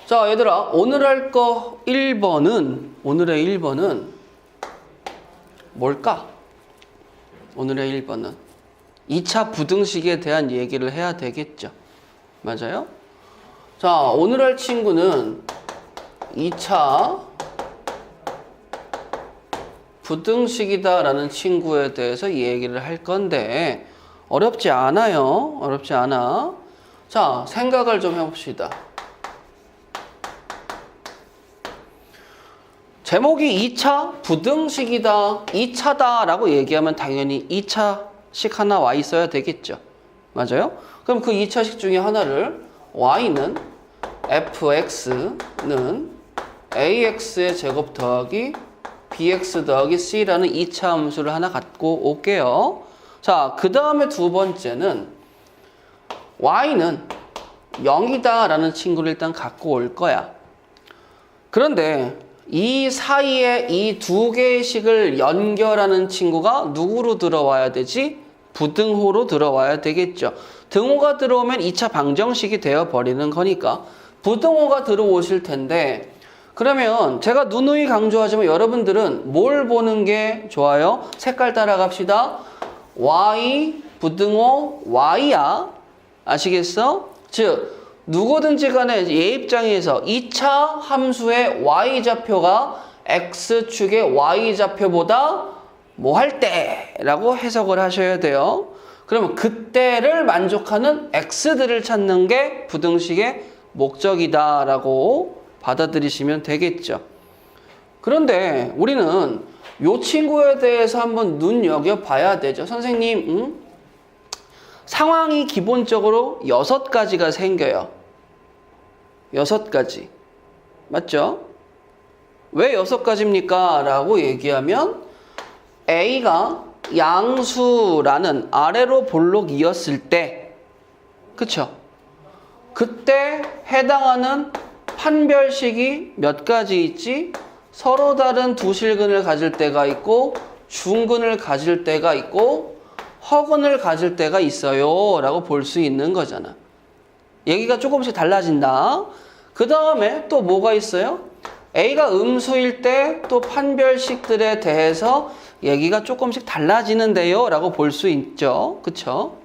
자, 얘들아, 오늘 할 거 1번은, 오늘의 1번은 뭘까? 오늘의 1번은 2차 부등식에 대한 얘기를 해야 되겠죠. 맞아요? 자, 오늘 할 친구는 2차 부등식이다라는 친구에 대해서 얘기를 할 건데 어렵지 않아요. 어렵지 않아. 자, 생각을 좀 해봅시다. 제목이 2차 부등식이다, 2차다 라고 얘기하면 당연히 2차식 하나 와 있어야 되겠죠. 맞아요? 그럼 그 2차식 중에 하나를 y는 fx는 ax의 제곱 더하기 bx 더하기 c라는 2차 함수를 하나 갖고 올게요. 자, 그 다음에 두 번째는 y는 0이다 라는 친구를 일단 갖고 올 거야. 그런데 이 사이에 이 두 개의 식을 연결하는 친구가 누구로 들어와야 되지? 부등호로 들어와야 되겠죠. 등호가 들어오면 2차 방정식이 되어버리는 거니까 부등호가 들어오실 텐데, 그러면 제가 누누이 강조하지만 여러분들은 뭘 보는 게 좋아요? 색깔 따라 갑시다. y 부등호 y야. 아시겠어? 즉 누구든지 간에 얘 입장에서 2차 함수의 y좌표가 x축의 y좌표보다 뭐 할 때 라고 해석을 하셔야 돼요. 그러면 그때를 만족하는 x들을 찾는 게 부등식의 목적이다 라고 받아들이시면 되겠죠. 그런데 우리는 이 친구에 대해서 한번 눈여겨봐야 되죠. 선생님, 상황이 기본적으로 6가지가 생겨요. 6가지. 맞죠? 왜 6가지입니까? 라고 얘기하면 A가 양수라는 아래로 볼록이었을 때, 그쵸? 그때 해당하는 판별식이 몇 가지 있지? 서로 다른 두 실근을 가질 때가 있고 중근을 가질 때가 있고 허근을 가질 때가 있어요 라고 볼 수 있는 거잖아. 얘기가 조금씩 달라진다. 그 다음에 또 뭐가 있어요? A가 음수일 때 또 판별식들에 대해서 얘기가 조금씩 달라지는데요 라고 볼 수 있죠. 그쵸?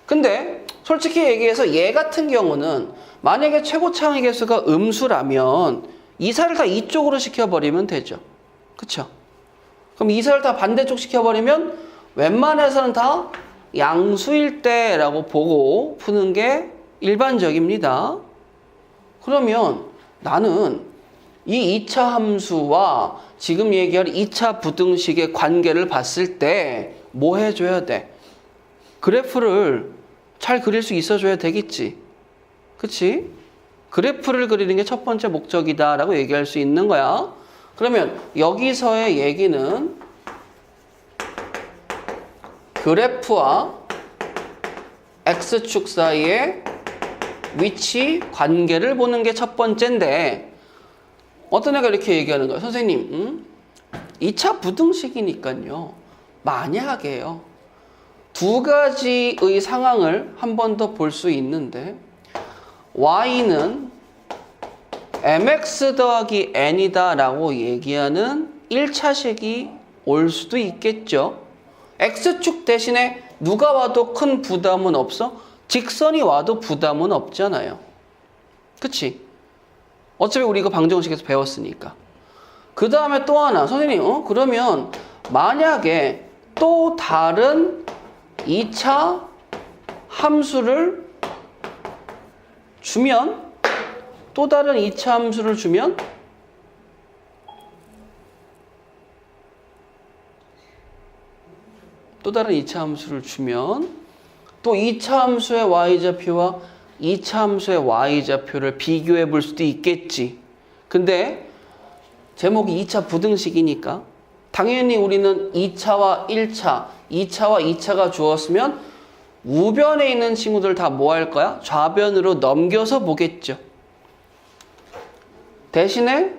근데 솔직히 얘기해서 얘 같은 경우는 만약에 최고차항의 개수가 음수라면 이사를 다 이쪽으로 시켜버리면 되죠. 그쵸? 그럼 이사를 다 반대쪽 시켜버리면 웬만해서는 다 양수일 때라고 보고 푸는 게 일반적입니다. 그러면 나는 이 2차 함수와 지금 얘기할 2차 부등식의 관계를 봤을 때 뭐 해줘야 돼? 그래프를 잘 그릴 수 있어줘야 되겠지. 그치? 그래프를 그리는 게 첫 번째 목적이다 라고 얘기할 수 있는 거야. 그러면 여기서의 얘기는 그래프와 x축 사이의 위치 관계를 보는 게 첫 번째인데, 어떤 애가 이렇게 얘기하는 거야. 선생님, 2차 부등식이니까요, 만약에요, 두 가지의 상황을 한 번 더 볼 수 있는데 y는 mx 더하기 n이다 라고 얘기하는 1차식이 올 수도 있겠죠. x축 대신에 누가 와도 큰 부담은 없어? 직선이 와도 부담은 없잖아요. 그치? 어차피 우리 이거 방정식에서 배웠으니까. 그 다음에 또 하나. 선생님, 그러면 만약에 또 다른 2차 함수를 주면, 또 다른 2차 함수를 주면 또 다른 2차 함수를 주면 또 2차 함수의 y좌표와 2차 함수의 y좌표를 비교해 볼 수도 있겠지. 근데 제목이 2차 부등식이니까 당연히 우리는 2차와 1차, 2차와 2차가 주었으면 우변에 있는 친구들 다 뭐 할 거야? 좌변으로 넘겨서 보겠죠. 대신에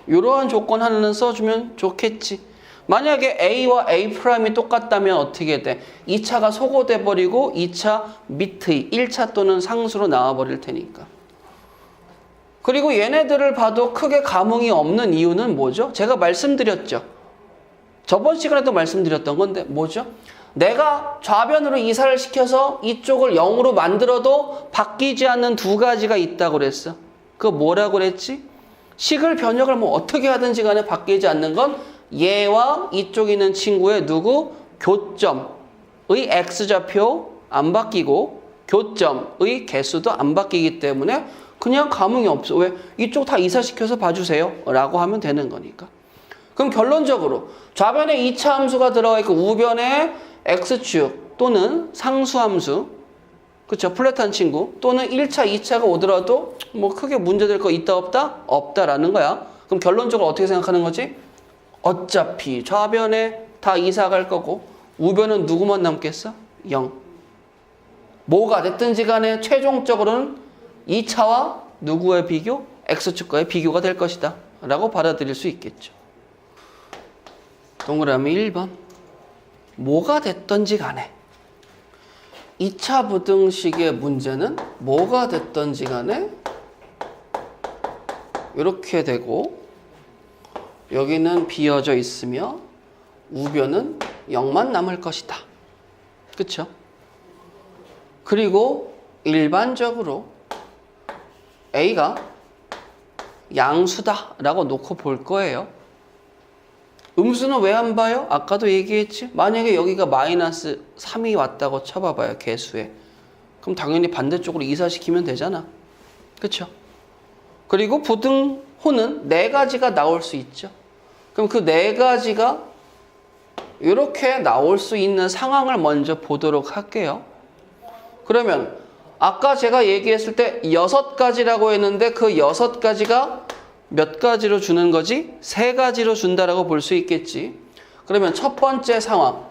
이러한 조건 하나는 써주면 좋겠지. 만약에 A와 A'이 똑같다면 어떻게 돼? 2차가 소거돼 버리고 2차 밑의 1차 또는 상수로 나와 버릴 테니까. 그리고 얘네들을 봐도 크게 감흥이 없는 이유는 뭐죠? 제가 말씀드렸죠. 저번 시간에도 말씀드렸던 건데 뭐죠? 내가 좌변으로 이사를 시켜서 이쪽을 0으로 만들어도 바뀌지 않는 두 가지가 있다고 그랬어. 그거 뭐라고 그랬지? 식을 변형을 뭐 어떻게 하든지 간에 바뀌지 않는 건 얘와 이쪽에 있는 친구의 누구? 교점의 x좌표 안 바뀌고 교점의 개수도 안 바뀌기 때문에 그냥 감흥이 없어. 왜? 이쪽 다 이사시켜서 봐주세요 라고 하면 되는 거니까. 그럼 결론적으로 좌변에 2차 함수가 들어가 있고 우변에 x축 또는 상수함수, 그쵸? 플랫한 친구 또는 1차, 2차가 오더라도 뭐 크게 문제될 거 있다 없다? 없다라는 거야. 그럼 결론적으로 어떻게 생각하는 거지? 어차피 좌변에 다 이사 갈 거고 우변은 누구만 남겠어? 0. 뭐가 됐든지 간에 최종적으로는 2차와 누구의 비교? x축과의 비교가 될 것이다 라고 받아들일 수 있겠죠. 동그라미 1번. 뭐가 됐든지 간에 2차 부등식의 문제는 뭐가 됐든지 간에 이렇게 되고 여기는 비어져 있으며 우변은 0만 남을 것이다. 그쵸? 그리고 일반적으로 A가 양수다 라고 놓고 볼 거예요. 음수는 왜 안 봐요? 아까도 얘기했지. 만약에 여기가 마이너스 3이 왔다고 쳐봐봐요. 개수에. 그럼 당연히 반대쪽으로 이사시키면 되잖아. 그쵸? 그리고 부등호는 4가지가 나올 수 있죠. 그럼 그 4가지가 이렇게 나올 수 있는 상황을 먼저 보도록 할게요. 그러면 아까 제가 얘기했을 때 6가지라고 했는데 그 6가지가 몇 가지로 주는 거지? 3가지로 준다라고 볼 수 있겠지. 그러면 첫 번째 상황.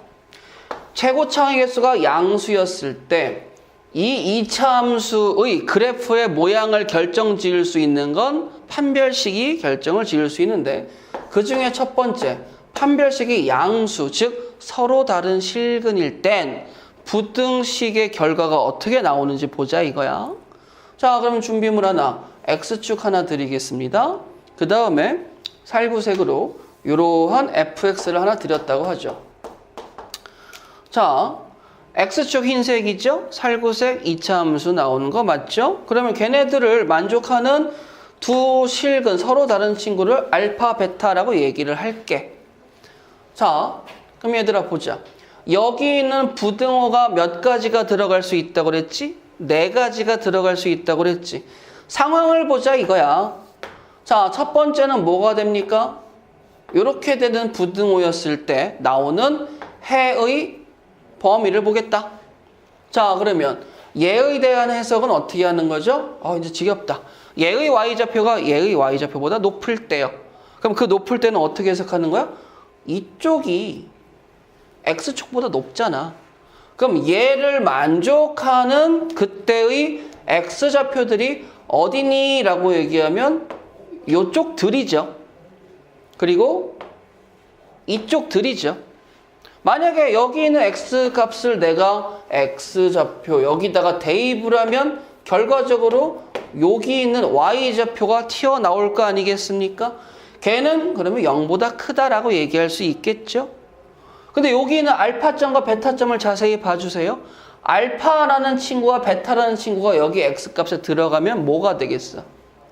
최고차항의 개수가 양수였을 때 이 2차 함수의 그래프의 모양을 결정 지을 수 있는 건 판별식이 결정을 지을 수 있는데 그 중에 첫 번째 판별식이 양수, 즉 서로 다른 실근일 땐 부등식의 결과가 어떻게 나오는지 보자 이거야. 자, 그럼 준비물 하나. X축 하나 드리겠습니다. 그 다음에 살구색으로 이러한 fx를 하나 드렸다고 하죠. 자, X축 흰색이죠? 살구색 2차 함수 나오는 거 맞죠? 그러면 걔네들을 만족하는 두 실근, 서로 다른 친구를 알파, 베타라고 얘기를 할게. 자, 그럼 얘들아 보자. 여기 있는 부등호가 몇 가지가 들어갈 수 있다고 그랬지? 4가지가 들어갈 수 있다고 그랬지. 상황을 보자 이거야. 자, 첫 번째는 뭐가 됩니까? 이렇게 되는 부등호였을 때 나오는 해의 범위를 보겠다. 자, 그러면 얘의 대한 해석은 어떻게 하는 거죠? 이제 지겹다. 얘의 y좌표가 얘의 y좌표보다 높을 때요. 그럼 그 높을 때는 어떻게 해석하는 거야? 이쪽이 x축보다 높잖아. 그럼 얘를 만족하는 그때의 x좌표들이 어디니? 라고 얘기하면 요쪽들이죠. 그리고 이쪽들이죠. 만약에 여기 있는 x값을 내가 x좌표 여기다가 대입을 하면 결과적으로 여기 있는 y좌표가 튀어나올 거 아니겠습니까? 걔는 그러면 0보다 크다라고 얘기할 수 있겠죠. 근데 여기 있는 알파점과 베타점을 자세히 봐주세요. 알파라는 친구와 베타라는 친구가 여기 x값에 들어가면 뭐가 되겠어?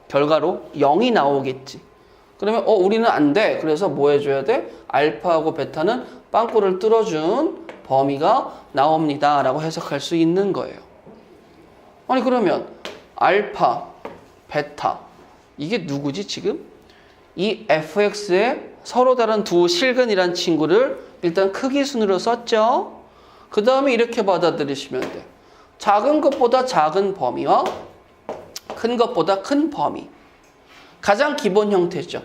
결과로 0이 나오겠지. 그러면 우리는 안 돼. 그래서 뭐 해줘야 돼? 알파하고 베타는 빵꾸를 뚫어준 범위가 나옵니다 라고 해석할 수 있는 거예요. 아니 그러면 알파, 베타 이게 누구지 지금? 이 fx의 서로 다른 두 실근이란 친구를 일단 크기 순으로 썼죠. 그 다음에 이렇게 받아들이시면 돼. 작은 것보다 작은 범위와 큰 것보다 큰 범위. 가장 기본 형태죠.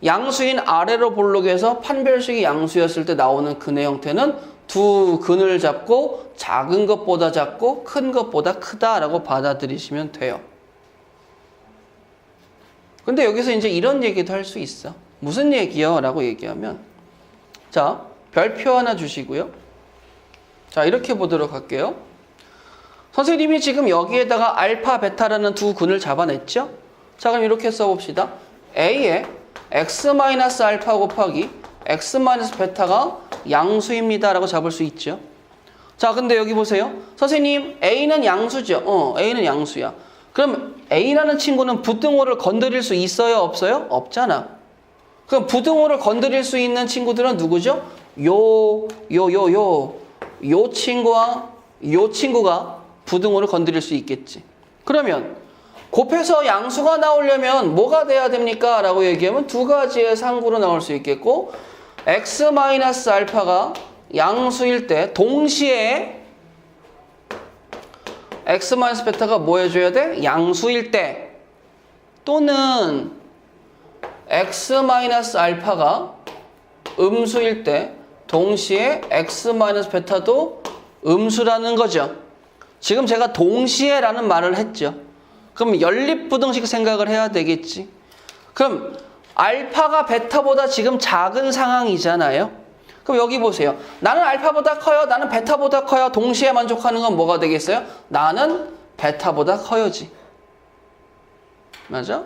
양수인 아래로 볼록에서 판별식이 양수였을 때 나오는 근의 형태는 두 근을 잡고 작은 것보다 작고 큰 것보다 크다라고 받아들이시면 돼요. 근데 여기서 이제 이런 얘기도 할 수 있어. 무슨 얘기요? 라고 얘기하면 자, 별표 하나 주시고요. 자, 이렇게 보도록 할게요. 선생님이 지금 여기에다가 알파, 베타라는 두 근을 잡아냈죠? 자, 그럼 이렇게 써봅시다. A에 x-알파 곱하기 x-베타가 양수입니다 라고 잡을 수 있죠. 자, 근데 여기 보세요. 선생님, A는 양수죠? A는 양수야. 그럼 A라는 친구는 부등호를 건드릴 수 있어요? 없어요? 없잖아. 그럼 부등호를 건드릴 수 있는 친구들은 누구죠? 요 친구와 요 친구가 부등호를 건드릴 수 있겠지. 그러면 곱해서 양수가 나오려면 뭐가 돼야 됩니까? 라고 얘기하면 두 가지의 상구로 나올 수 있겠고, x-알파가 양수일 때 동시에 x-베타가 뭐 해줘야 돼? 양수일 때, 또는 x-알파가 음수일 때 동시에 x-베타도 음수라는 거죠. 지금 제가 동시에라는 말을 했죠. 그럼 연립부등식 생각을 해야 되겠지. 그럼 알파가 베타보다 지금 작은 상황이잖아요. 그럼 여기 보세요. 나는 알파보다 커요. 나는 베타보다 커요. 동시에 만족하는 건 뭐가 되겠어요? 나는 베타보다 커요지. 맞아?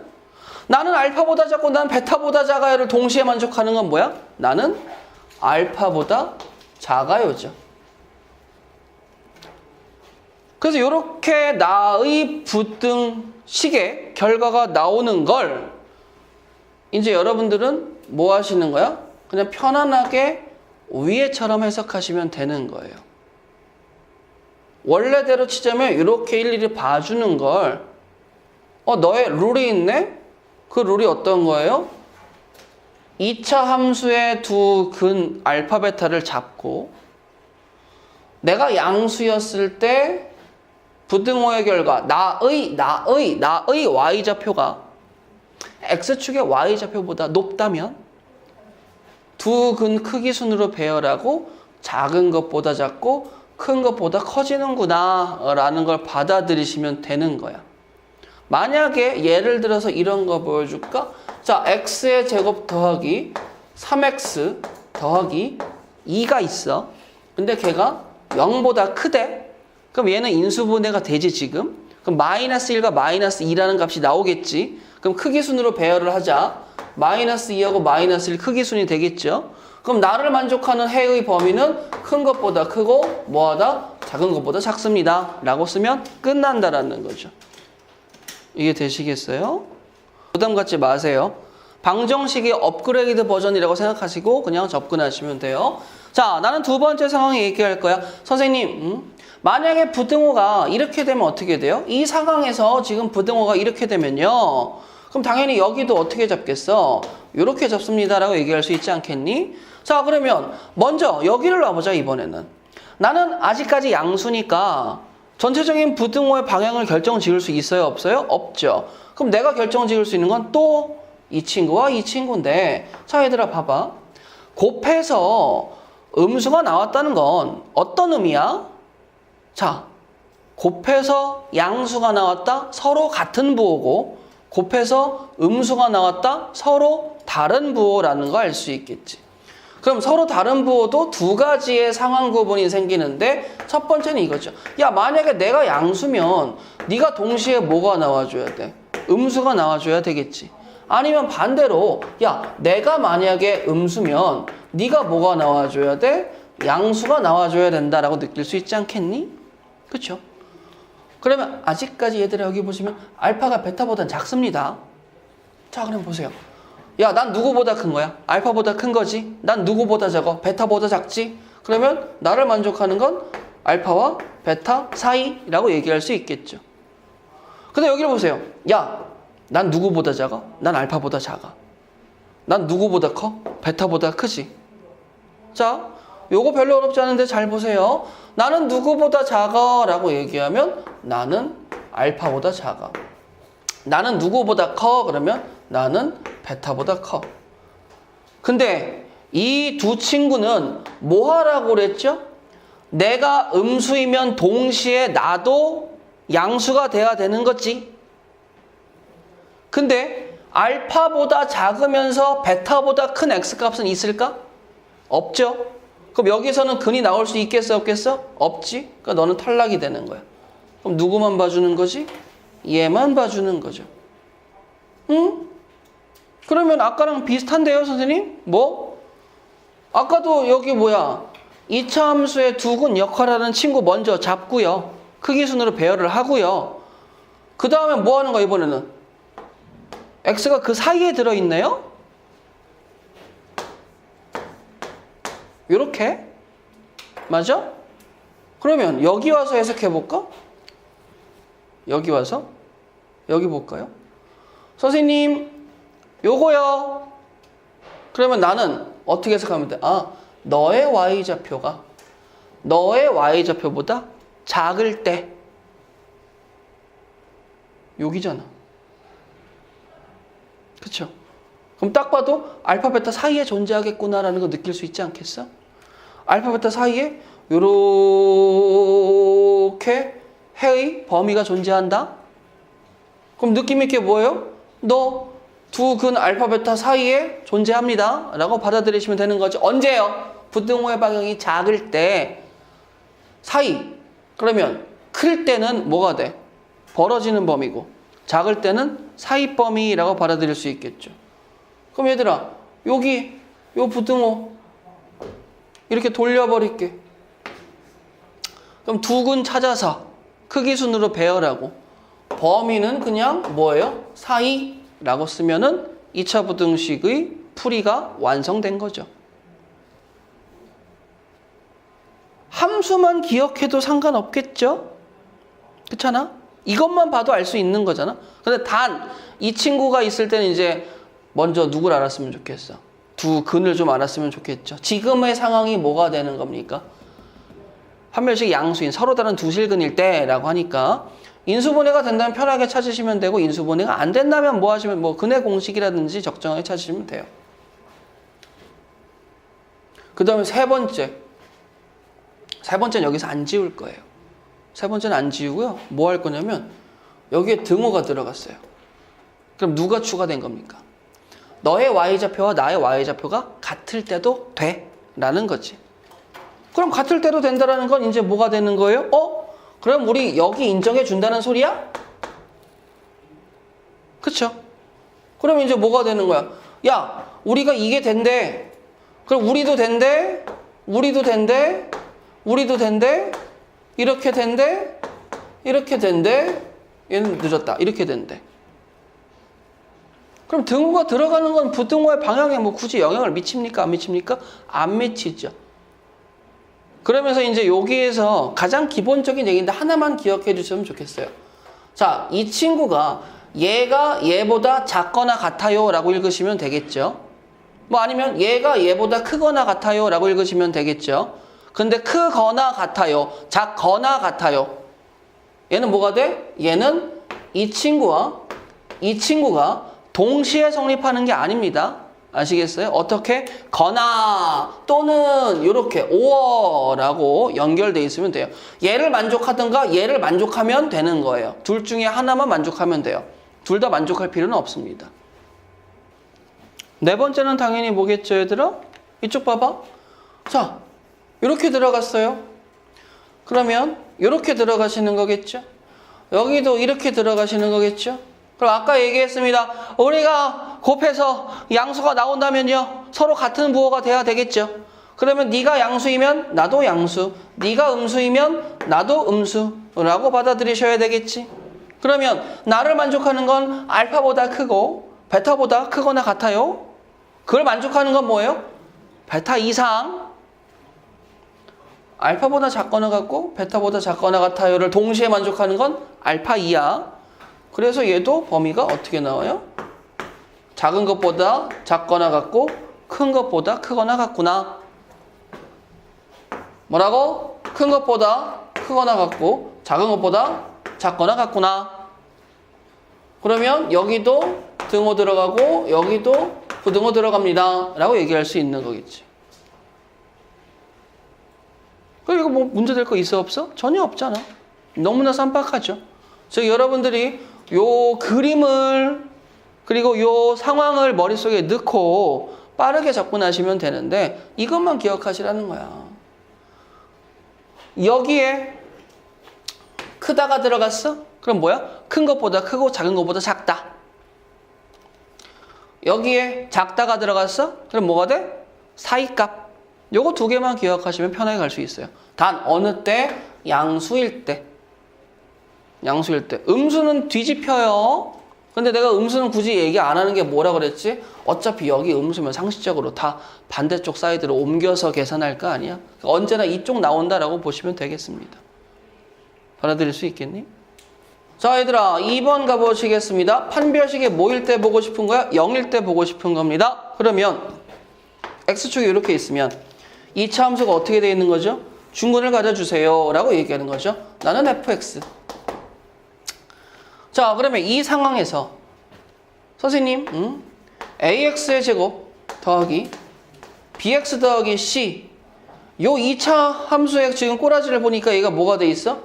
나는 알파보다 작고 난 베타보다 작아요를 동시에 만족하는 건 뭐야? 나는 알파보다 작아요죠. 그래서 이렇게 나의 부등식의 결과가 나오는 걸 이제 여러분들은 뭐 하시는 거야? 그냥 편안하게 위에처럼 해석하시면 되는 거예요. 원래대로 치자면 이렇게 일일이 봐주는 걸 너의 룰이 있네? 그 룰이 어떤 거예요? 2차 함수의 두 근 알파 베타를 잡고 내가 양수였을 때 부등호의 결과 나의 y좌표가 x축의 y좌표보다 높다면 두 근 크기 순으로 배열하고 작은 것보다 작고 큰 것보다 커지는구나 라는 걸 받아들이시면 되는 거야. 만약에 예를 들어서 이런 거 보여줄까? 자, x의 제곱 더하기 3x 더하기 2가 있어. 근데 걔가 0보다 크대. 그럼 얘는 인수분해가 되지 지금? 그럼 마이너스 1과 마이너스 2라는 값이 나오겠지? 그럼 크기순으로 배열을 하자. 마이너스 2하고 마이너스 1 크기순이 되겠죠? 그럼 나를 만족하는 해의 범위는 큰 것보다 크고 뭐하다? 작은 것보다 작습니다. 라고 쓰면 끝난다라는 거죠. 이게 되시겠어요? 부담 갖지 마세요. 방정식이 업그레이드 버전이라고 생각하시고 그냥 접근하시면 돼요. 자, 나는 두 번째 상황에 얘기할 거야. 선생님, 만약에 부등호가 이렇게 되면 어떻게 돼요? 이 상황에서 지금 부등호가 이렇게 되면요. 그럼 당연히 여기도 어떻게 잡겠어? 이렇게 잡습니다라고 얘기할 수 있지 않겠니? 자, 그러면 먼저 여기를 놔보자 이번에는. 나는 아직까지 양수니까 전체적인 부등호의 방향을 결정 지을 수 있어요? 없어요? 없죠. 그럼 내가 결정 지을 수 있는 건 또 이 친구와 이 친구인데, 자 얘들아 봐봐. 곱해서 음수가 나왔다는 건 어떤 의미야? 자, 곱해서 양수가 나왔다? 서로 같은 부호고, 곱해서 음수가 나왔다? 서로 다른 부호라는 거 알 수 있겠지. 그럼 서로 다른 부호도 두 가지의 상황 구분이 생기는데, 첫 번째는 이거죠. 야, 만약에 내가 양수면 네가 동시에 뭐가 나와줘야 돼? 음수가 나와줘야 되겠지. 아니면 반대로, 야, 내가 만약에 음수면 네가 뭐가 나와줘야 돼? 양수가 나와줘야 된다라고 느낄 수 있지 않겠니? 그렇죠? 그러면 아직까지 얘들아 여기 보시면 알파가 베타보다는 작습니다. 자, 그럼 보세요. 야, 난 누구보다 큰 거야? 알파보다 큰 거지? 난 누구보다 작아? 베타보다 작지? 그러면 나를 만족하는 건 알파와 베타 사이라고 얘기할 수 있겠죠. 근데 여기를 보세요. 야, 난 누구보다 작아? 난 알파보다 작아. 난 누구보다 커? 베타보다 크지? 자, 요거 별로 어렵지 않은데 잘 보세요. 나는 누구보다 작아 라고 얘기하면 나는 알파보다 작아. 나는 누구보다 커? 그러면 나는 베타보다 커. 근데 이 두 친구는 뭐 하라고 그랬죠? 내가 음수이면 동시에 나도 양수가 돼야 되는 거지. 근데 알파보다 작으면서 베타보다 큰 x값은 있을까? 없죠? 그럼 여기서는 근이 나올 수 있겠어, 없겠어? 없지? 그러니까 너는 탈락이 되는 거야. 그럼 누구만 봐주는 거지? 얘만 봐주는 거죠. 응? 그러면 아까랑 비슷한데요, 선생님? 뭐? 아까도 여기 뭐야? 2차 함수의 두 근 역할하는 친구 먼저 잡고요. 크기 순으로 배열을 하고요. 그 다음에 뭐 하는 거야, 이번에는? x가 그 사이에 들어있네요? 요렇게? 맞아? 그러면 여기 와서 해석해볼까? 여기 와서? 여기 볼까요? 선생님, 요거요. 그러면 나는 어떻게 해석하면 돼? 너의 y좌표가 너의 y좌표보다 작을 때 여기잖아. 그쵸? 그럼 딱 봐도 알파, 베타 사이에 존재하겠구나라는 거 느낄 수 있지 않겠어? 알파, 베타 사이에 요렇게 해의 범위가 존재한다? 그럼 느낌 있게 뭐예요? 너 두 근 알파, 베타 사이에 존재합니다 라고 받아들이시면 되는 거죠. 언제요? 부등호의 방향이 작을 때 사이. 그러면 클 때는 뭐가 돼? 벌어지는 범위고 작을 때는 사이 범위라고 받아들일 수 있겠죠. 그럼 얘들아, 여기 요 부등호 이렇게 돌려버릴게. 그럼 두 근 찾아서 크기 순으로 배열하고 범위는 그냥 뭐예요? 사이라고 쓰면은 2차 부등식의 풀이가 완성된 거죠. 함수만 기억해도 상관없겠죠? 그렇잖아? 이것만 봐도 알 수 있는 거잖아. 근데 단 이 친구가 있을 때는 이제 먼저 누굴 알았으면 좋겠어? 두 근을 좀 알았으면 좋겠죠. 지금의 상황이 뭐가 되는 겁니까? 판별식 양수인 서로 다른 두 실근일 때라고 하니까 인수분해가 된다면 편하게 찾으시면 되고 인수분해가 안 된다면 뭐 하시면 뭐 근의 공식이라든지 적정하게 찾으시면 돼요. 그 다음에 세 번째는 여기서 안 지울 거예요. 세 번째는 안 지우고요. 뭐 할 거냐면 여기에 등호가 들어갔어요. 그럼 누가 추가된 겁니까? 너의 y좌표와 나의 y좌표가 같을 때도 돼 라는 거지. 그럼 같을 때도 된다는 건 이제 뭐가 되는 거예요? 그럼 우리 여기 인정해 준다는 소리야? 그쵸? 그럼 이제 뭐가 되는 거야? 야, 우리가 이게 된대. 그럼 우리도 된대. 우리도 된대. 우리도 된대. 이렇게 된대. 이렇게 된대. 얘는 늦었다. 이렇게 된대. 그럼 등호가 들어가는 건 부등호의 방향에 뭐 굳이 영향을 미칩니까? 안 미칩니까? 안 미치죠. 그러면서 이제 여기에서 가장 기본적인 얘기인데 하나만 기억해 주시면 좋겠어요. 자, 이 친구가 얘가 얘보다 작거나 같아요 라고 읽으시면 되겠죠. 뭐 아니면 얘가 얘보다 크거나 같아요 라고 읽으시면 되겠죠. 근데 크거나 같아요, 작거나 같아요. 얘는 뭐가 돼? 얘는 이 친구가 동시에 성립하는 게 아닙니다. 아시겠어요? 어떻게? 거나 또는 이렇게 오어라고 연결돼 있으면 돼요. 얘를 만족하든가 얘를 만족하면 되는 거예요. 둘 중에 하나만 만족하면 돼요. 둘 다 만족할 필요는 없습니다. 네 번째는 당연히 뭐겠죠, 얘들아? 이쪽 봐봐. 자, 이렇게 들어갔어요. 그러면 이렇게 들어가시는 거겠죠? 여기도 이렇게 들어가시는 거겠죠? 그럼 아까 얘기했습니다. 우리가 곱해서 양수가 나온다면요, 서로 같은 부호가 돼야 되겠죠. 그러면 네가 양수이면 나도 양수, 네가 음수이면 나도 음수라고 받아들이셔야 되겠지. 그러면 나를 만족하는 건 알파보다 크고 베타보다 크거나 같아요. 그걸 만족하는 건 뭐예요? 베타 이상. 알파보다 작거나 같고 베타보다 작거나 같아요를 동시에 만족하는 건 알파 이하. 그래서 얘도 범위가 어떻게 나와요? 작은 것보다 작거나 같고 큰 것보다 크거나 같구나. 뭐라고? 큰 것보다 크거나 같고 작은 것보다 작거나 같구나. 그러면 여기도 등호 들어가고 여기도 부등호 들어갑니다 라고 얘기할 수 있는 거겠지. 그럼 이거 뭐 문제될 거 있어 없어? 전혀 없잖아. 너무나 쌈박하죠. 즉 여러분들이 요 그림을 그리고 요 상황을 머릿속에 넣고 빠르게 접근하시면 되는데 이것만 기억하시라는 거야. 여기에 크다가 들어갔어? 그럼 뭐야? 큰 것보다 크고 작은 것보다 작다. 여기에 작다가 들어갔어? 그럼 뭐가 돼? 사이값. 요거 두 개만 기억하시면 편하게 갈 수 있어요. 단 어느 때? 양수일 때. 양수일 때. 음수는 뒤집혀요. 근데 내가 음수는 굳이 얘기 안 하는 게 뭐라 그랬지? 어차피 여기 음수면 상식적으로 다 반대쪽 사이드로 옮겨서 계산할 거 아니야? 언제나 이쪽 나온다라고 보시면 되겠습니다. 받아들일 수 있겠니? 자, 얘들아 2번 가보시겠습니다. 판별식이 뭐일 때 보고 싶은 거야? 0일 때 보고 싶은 겁니다. 그러면 X축이 이렇게 있으면 2차 함수가 어떻게 되어 있는 거죠? 중근을 가져주세요 라고 얘기하는 거죠. 나는 fx. 자, 그러면 이 상황에서 선생님 ax의 제곱 더하기 bx 더하기 c 요 2차 함수의 지금 꼬라지를 보니까 얘가 뭐가 돼 있어?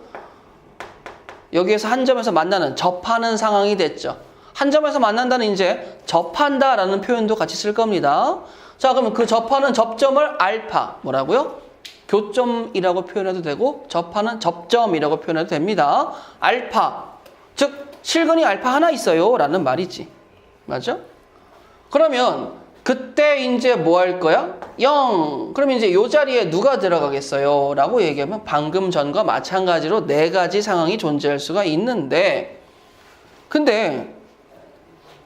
여기에서 한 점에서 만나는 접하는 상황이 됐죠. 한 점에서 만난다는 이제 접한다라는 표현도 같이 쓸 겁니다. 자, 그러면 그 접하는 접점을 알파 뭐라고요? 교점이라고 표현해도 되고 접하는 접점이라고 표현해도 됩니다. 알파 즉 실근이 알파 하나 있어요 라는 말이지. 맞아? 그러면 그때 이제 뭐 할 거야? 0. 그럼 이제 이 자리에 누가 들어가겠어요? 라고 얘기하면 방금 전과 마찬가지로 네 가지 상황이 존재할 수가 있는데 근데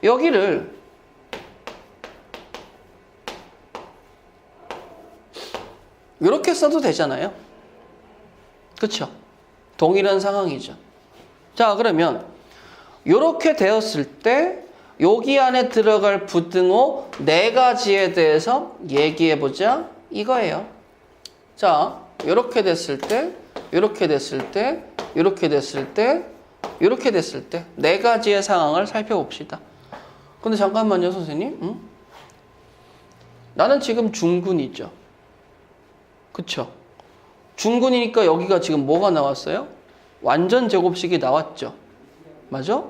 여기를 이렇게 써도 되잖아요. 그쵸? 동일한 상황이죠. 자, 그러면 이렇게 되었을 때 여기 안에 들어갈 부등호 네 가지에 대해서 얘기해보자 이거예요. 자, 이렇게 됐을 때, 이렇게 됐을 때, 이렇게 됐을 때, 이렇게 됐을 때 네 가지의 상황을 살펴봅시다. 근데 잠깐만요, 선생님. 나는 지금 중근이죠. 그쵸? 중근이니까 여기가 지금 뭐가 나왔어요? 완전 제곱식이 나왔죠. 맞아?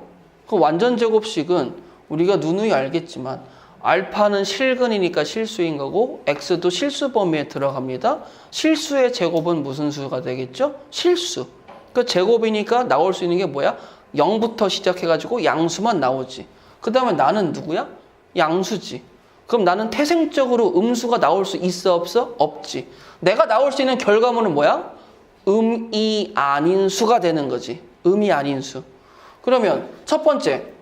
그 완전 제곱식은 우리가 누누이 알겠지만 알파는 실근이니까 실수인 거고 x도 실수 범위에 들어갑니다. 실수의 제곱은 무슨 수가 되겠죠? 실수. 그 제곱이니까 나올 수 있는 게 뭐야? 0부터 시작해가지고 양수만 나오지. 그 다음에 나는 누구야? 양수지. 그럼 나는 태생적으로 음수가 나올 수 있어 없어? 없지. 내가 나올 수 있는 결과물은 뭐야? 음이 아닌 수가 되는 거지. 음이 아닌 수. 그러면 첫 번째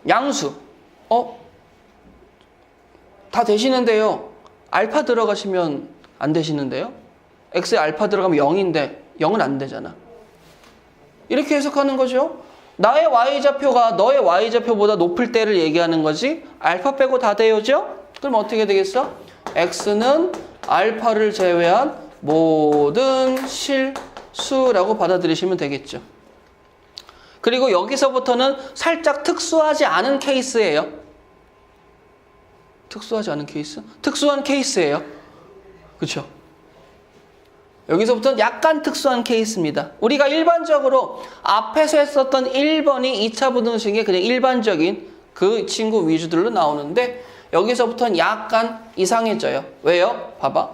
양수. 다 되시는데요. 알파 들어가시면 안 되시는데요. x에 알파 들어가면 0인데 0은 안 되잖아. 이렇게 해석하는 거죠. 나의 y좌표가 너의 y좌표보다 높을 때를 얘기하는 거지. 알파 빼고 다 돼요죠? 그럼 어떻게 되겠어? x는 알파를 제외한 모든 실수라고 받아들이시면 되겠죠. 그리고 여기서부터는 살짝 특수하지 않은 케이스예요. 특수하지 않은 케이스? 특수한 케이스예요. 그렇죠? 여기서부터는 약간 특수한 케이스입니다. 우리가 일반적으로 앞에서 했었던 1번이 2차 부등식의 그냥 일반적인 그 친구 위주들로 나오는데 여기서부터는 약간 이상해져요. 왜요? 봐봐.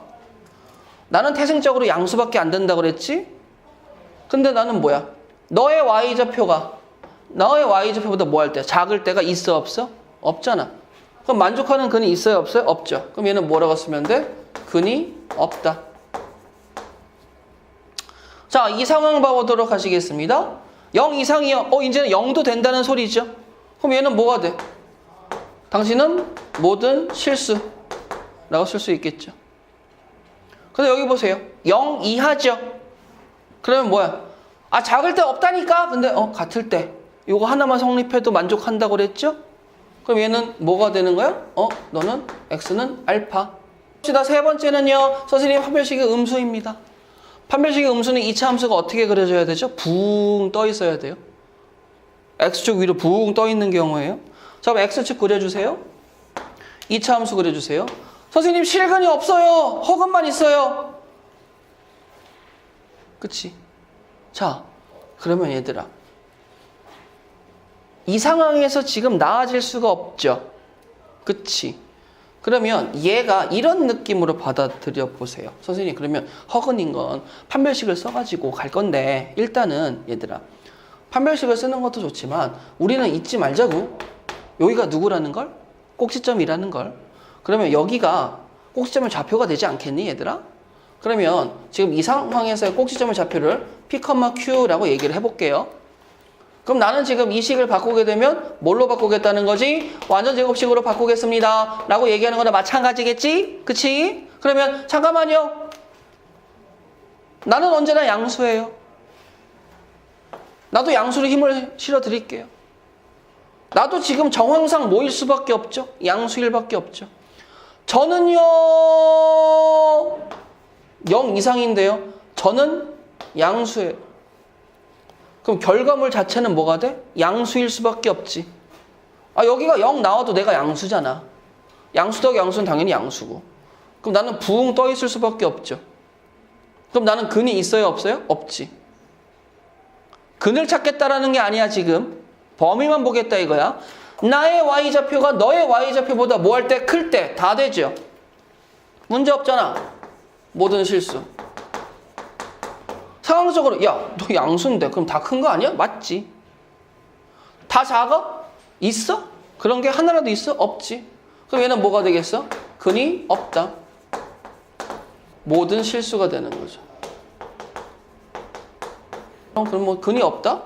나는 태생적으로 양수밖에 안 된다고 그랬지? 근데 나는 뭐야? 너의 y좌표보다 뭐 할 때? 작을 때가 있어 없어? 없잖아. 그럼 만족하는 근이 있어요 없어요? 없죠. 그럼 얘는 뭐라고 쓰면 돼? 근이 없다. 자, 이 상황 봐보도록 하시겠습니다. 0 이상이요. 이제는 0도 된다는 소리죠. 그럼 얘는 뭐가 돼? 당신은 모든 실수라고 쓸 수 있겠죠. 근데 여기 보세요. 0 이하죠. 그러면 뭐야? 작을 때 없다니까? 근데 같을 때 이거 하나만 성립해도 만족한다고 그랬죠? 그럼 얘는 뭐가 되는 거야? 너는 x는 알파. 봅시다. 세 번째는요. 선생님 판별식의 음수입니다. 판별식의 음수는 2차 함수가 어떻게 그려져야 되죠? 붕 떠 있어야 돼요. x축 위로 붕 떠 있는 경우에요. 자, 그럼 x축 그려주세요. 2차 함수 그려주세요. 선생님 실근이 없어요. 허근만 있어요. 그치? 자, 그러면 얘들아 이 상황에서 지금 나아질 수가 없죠. 그치? 그러면 얘가 이런 느낌으로 받아들여 보세요. 선생님 그러면 허근인 건 판별식을 써가지고 갈 건데 일단은 얘들아 판별식을 쓰는 것도 좋지만 우리는 잊지 말자고. 여기가 누구라는 걸? 꼭지점이라는 걸. 그러면 여기가 꼭지점의 좌표가 되지 않겠니 얘들아? 그러면 지금 이 상황에서의 꼭지점의 좌표를 P, Q라고 얘기를 해볼게요. 그럼 나는 지금 이 식을 바꾸게 되면 뭘로 바꾸겠다는 거지? 완전 제곱식으로 바꾸겠습니다 라고 얘기하는 거나 마찬가지겠지? 그치? 그러면 잠깐만요. 나는 언제나 양수예요. 나도 양수로 힘을 실어 드릴게요. 나도 지금 정황상 뭐일 수밖에 없죠? 양수일밖에 없죠. 저는요 0 이상인데요. 저는 양수예요. 그럼 결과물 자체는 뭐가 돼? 양수일 수밖에 없지. 아 여기가 0 나와도 내가 양수잖아. 양수 더하기 양수는 당연히 양수고. 그럼 나는 붕 떠 있을 수밖에 없죠. 그럼 나는 근이 있어요 없어요? 없지. 근을 찾겠다라는 게 아니야 지금. 범위만 보겠다 이거야. 나의 y좌표가 너의 y좌표보다 뭐 할 때? 클 때 다 되죠. 문제 없잖아. 모든 실수. 상황적으로 야 너 양수인데 그럼 다 큰 거 아니야? 맞지. 다 작아? 있어? 그런 게 하나라도 있어? 없지. 그럼 얘는 뭐가 되겠어? 근이 없다. 모든 실수가 되는 거죠. 그럼 뭐 근이 없다?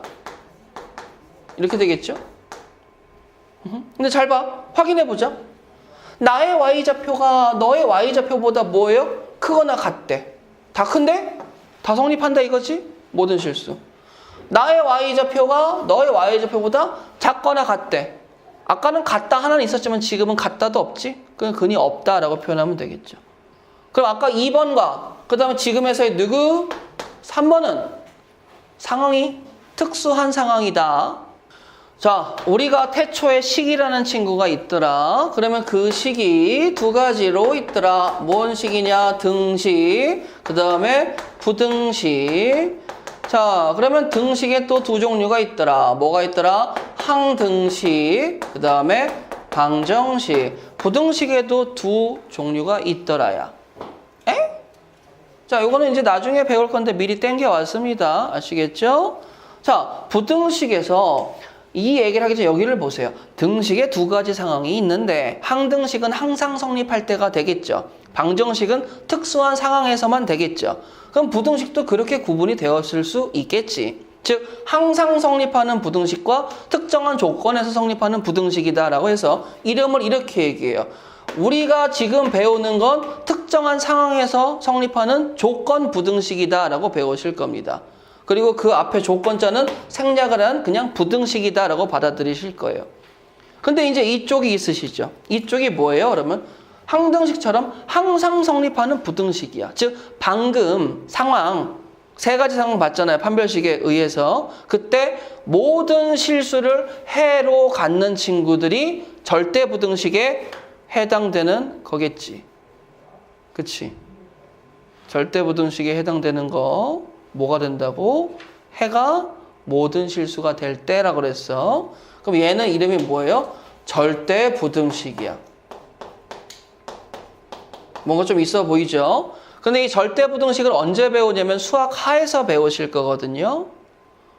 이렇게 되겠죠? 근데 잘 봐. 확인해보자. 나의 y좌표가 너의 y좌표보다 뭐예요? 크거나 같대. 다 큰데? 다 성립한다 이거지? 모든 실수. 나의 y좌표가 너의 y좌표보다 작거나 같대. 아까는 같다 하나는 있었지만 지금은 같다도 없지? 그럼 근이 없다라고 표현하면 되겠죠. 그럼 아까 2번과 그 다음에 지금에서의 누구? 3번은 상황이 특수한 상황이다. 자, 우리가 태초에 식이라는 친구가 있더라. 그러면 그 식이 두 가지로 있더라. 뭔 식이냐? 등식, 그 다음에 부등식. 자, 그러면 등식에 또 두 종류가 있더라. 뭐가 있더라? 항등식, 그 다음에 방정식. 부등식에도 두 종류가 있더라야. 에? 자, 요거는 이제 나중에 배울 건데 미리 땡겨왔습니다. 아시겠죠? 자, 부등식에서 이 얘기를 하기 전에 여기를 보세요. 등식에 두 가지 상황이 있는데 항등식은 항상 성립할 때가 되겠죠. 방정식은 특수한 상황에서만 되겠죠. 그럼 부등식도 그렇게 구분이 되었을 수 있겠지. 즉 항상 성립하는 부등식과 특정한 조건에서 성립하는 부등식이다라고 해서 이름을 이렇게 얘기해요. 우리가 지금 배우는 건 특정한 상황에서 성립하는 조건 부등식이다라고 배우실 겁니다. 그리고 그 앞에 조건자는 생략을 한 그냥 부등식이다라고 받아들이실 거예요. 근데 이제 이쪽이 있으시죠. 이쪽이 뭐예요? 그러면 항등식처럼 항상 성립하는 부등식이야. 즉 방금 상황 세 가지 상황 봤잖아요. 판별식에 의해서. 그때 모든 실수를 해로 갖는 친구들이 절대 부등식에 해당되는 거겠지. 그치? 절대 부등식에 해당되는 거 뭐가 된다고? 해가 모든 실수가 될 때라고 그랬어. 그럼 얘는 이름이 뭐예요? 절대 부등식이야. 뭔가 좀 있어 보이죠? 근데 이 절대 부등식을 언제 배우냐면 수학 하에서 배우실 거거든요.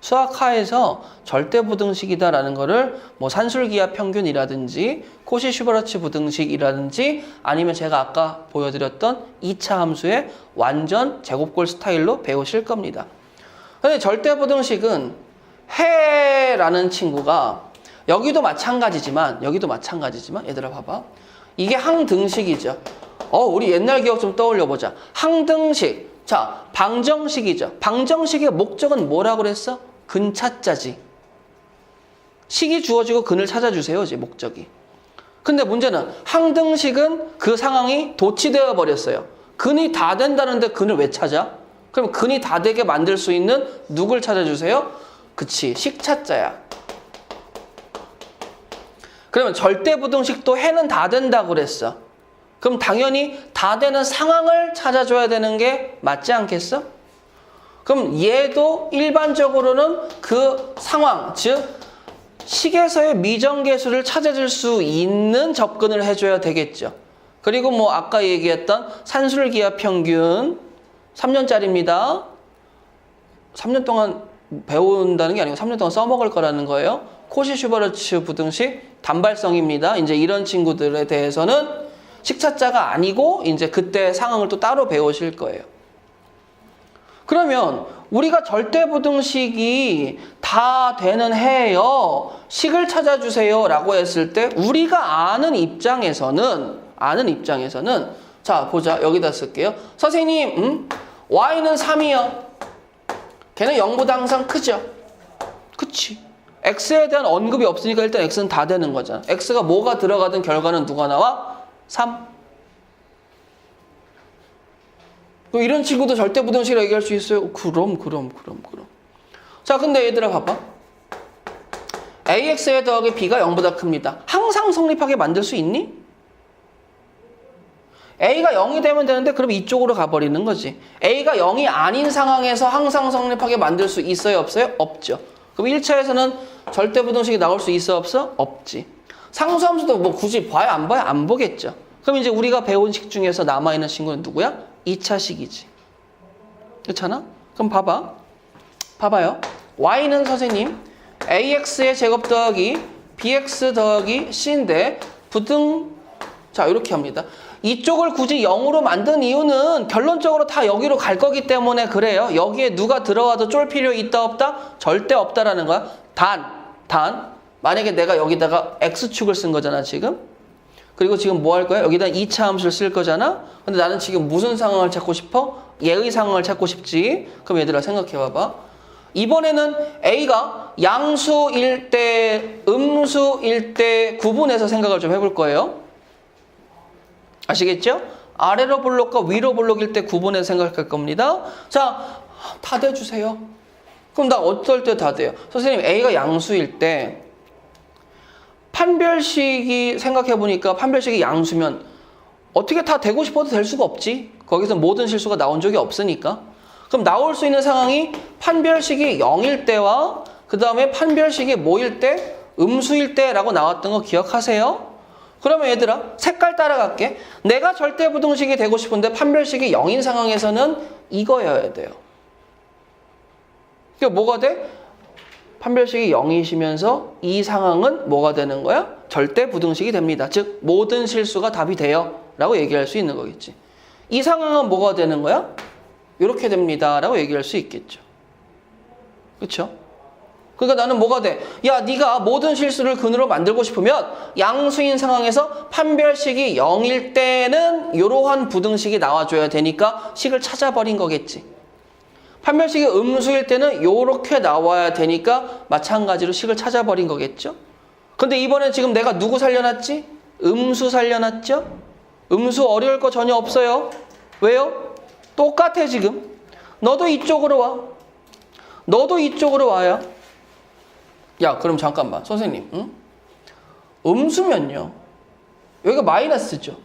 수학 하에서 절대 부등식이다라는 거를 뭐 산술기하 평균이라든지 코시-슈바르츠 부등식이라든지 아니면 제가 아까 보여드렸던 2차 함수의 완전 제곱골 스타일로 배우실 겁니다. 근데 절대 부등식은 해라는 친구가 여기도 마찬가지지만 얘들아 봐봐. 이게 항등식이죠. 우리 옛날 기억 좀 떠올려 보자. 항등식. 자, 방정식이죠. 방정식의 목적은 뭐라고 그랬어? 근 찾자지. 식이 주어지고 근을 찾아주세요. 이제 목적이. 근데 문제는 항등식은 그 상황이 도치되어 버렸어요. 근이 다 된다는데 근을 왜 찾아? 그럼 근이 다 되게 만들 수 있는 누굴 찾아주세요? 그치, 식 찾자야. 그러면 절대부등식도 해는 다 된다고 그랬어. 그럼 당연히 다 되는 상황을 찾아줘야 되는 게 맞지 않겠어? 그럼 얘도 일반적으로는 그 상황, 즉 식에서의 미정계수를 찾아줄 수 있는 접근을 해줘야 되겠죠. 그리고 뭐 아까 얘기했던 산술기하 평균 3년짜리입니다. 3년 동안 배운다는 게 아니고 3년 동안 써먹을 거라는 거예요. 코시-슈바르츠 부등식 단발성입니다. 이제 이런 친구들에 대해서는 식차자가 아니고 이제 그때 상황을 또 따로 배우실 거예요. 그러면 우리가 절대부등식이 다 되는 해에요. 식을 찾아주세요 라고 했을 때 우리가 아는 입장에서는 자 보자. 여기다 쓸게요. 선생님 y는 3이요. 걔는 0보다 항상 크죠. 그치. x에 대한 언급이 없으니까 일단 x는 다 되는 거잖아. x가 뭐가 들어가든 결과는 누가 나와? 3. 이런 친구도 절대부등식이라고 얘기할 수 있어요? 그럼. 자, 근데 얘들아 봐봐. ax의 더하기 b가 0보다 큽니다. 항상 성립하게 만들 수 있니? a가 0이 되면 되는데 그럼 이쪽으로 가버리는 거지. a가 0이 아닌 상황에서 항상 성립하게 만들 수 있어요? 없어요? 없죠. 그럼 1차에서는 절대부등식이 나올 수 있어? 없어? 없지. 상수함수도 뭐 굳이 봐요? 안 봐요? 안 보겠죠. 그럼 이제 우리가 배운 식 중에서 남아있는 친구는 누구야? 2차식이지. 그렇잖아? 그럼 봐봐요. y는 선생님 ax의 제곱 더하기 bx 더하기 c인데 자 이렇게 합니다. 이쪽을 굳이 0으로 만든 이유는 결론적으로 다 여기로 갈 거기 때문에 그래요. 여기에 누가 들어와도 쫄 필요 있다 없다? 절대 없다라는 거야. 단 만약에 내가 여기다가 x축을 쓴 거잖아 지금. 그리고 지금 뭐 할 거야? 여기다 2차 함수를 쓸 거잖아. 근데 나는 지금 무슨 상황을 찾고 싶어? 얘의 상황을 찾고 싶지. 그럼 얘들아 생각해 봐봐. 이번에는 a가 양수일 때 음수일 때 구분해서 생각을 좀 해볼 거예요. 아시겠죠? 아래로 볼록과 위로 볼록일 때 구분해서 생각할 겁니다. 자, 다 대주세요. 그럼 나 어떨 때 다 돼요? 선생님 a가 양수일 때 판별식이 생각해보니까 판별식이 양수면 어떻게 다 되고 싶어도 될 수가 없지. 거기서 모든 실수가 나온 적이 없으니까. 그럼 나올 수 있는 상황이 판별식이 0일 때와 그 다음에 판별식이 뭐일 때? 음수일 때라고 나왔던 거 기억하세요? 그러면 얘들아 색깔 따라갈게. 내가 절대부등식이 되고 싶은데 판별식이 0인 상황에서는 이거여야 돼요. 그게 뭐가 돼? 판별식이 0이시면서 이 상황은 뭐가 되는 거야? 절대부등식이 됩니다. 즉 모든 실수가 답이 돼요 라고 얘기할 수 있는 거겠지. 이 상황은 뭐가 되는 거야? 이렇게 됩니다 라고 얘기할 수 있겠죠. 그렇죠? 그러니까 나는 뭐가 돼? 야, 네가 모든 실수를 근으로 만들고 싶으면 양수인 상황에서 판별식이 0일 때는 이러한 부등식이 나와줘야 되니까 식을 찾아버린 거겠지. 판별식이 음수일 때는 이렇게 나와야 되니까 마찬가지로 식을 찾아버린 거겠죠. 근데 이번에 지금 내가 누구 살려놨지? 음수 살려놨죠? 음수 어려울 거 전혀 없어요. 왜요? 똑같아 지금. 너도 이쪽으로 와. 너도 이쪽으로 와야. 야, 그럼 잠깐만. 선생님, 응? 음수면요. 여기가 마이너스죠.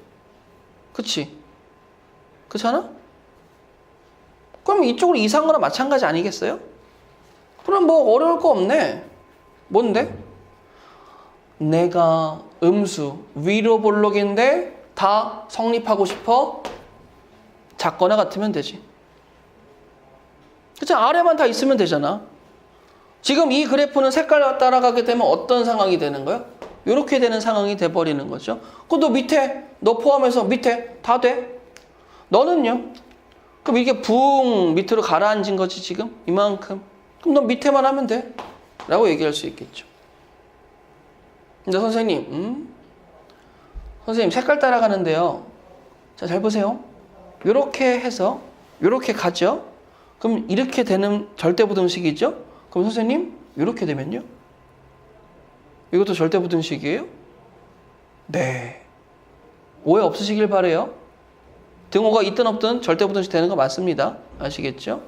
그치? 그렇잖아? 그럼 이쪽으로 이상한 거랑 마찬가지 아니겠어요? 그럼 뭐 어려울 거 없네. 뭔데? 내가 음수 위로 볼록인데 다 성립하고 싶어? 작거나 같으면 되지. 그치? 아래만 다 있으면 되잖아. 지금 이 그래프는 색깔 따라가게 되면 어떤 상황이 되는 거야? 이렇게 되는 상황이 돼버리는 거죠. 그럼 너 밑에, 너 포함해서 밑에 다 돼? 너는요? 그럼 이게 붕 밑으로 가라앉은 거지 지금? 이만큼. 그럼 너 밑에만 하면 돼 라고 얘기할 수 있겠죠. 근데 선생님 선생님 색깔 따라가는데요. 자, 잘 보세요. 요렇게 해서 요렇게 가죠. 그럼 이렇게 되는 절대부등식이죠. 그럼 선생님 요렇게 되면요? 이것도 절대부등식이에요? 네. 오해 없으시길 바래요. 등호가 있든 없든 절대부등식 되는 거 맞습니다. 아시겠죠?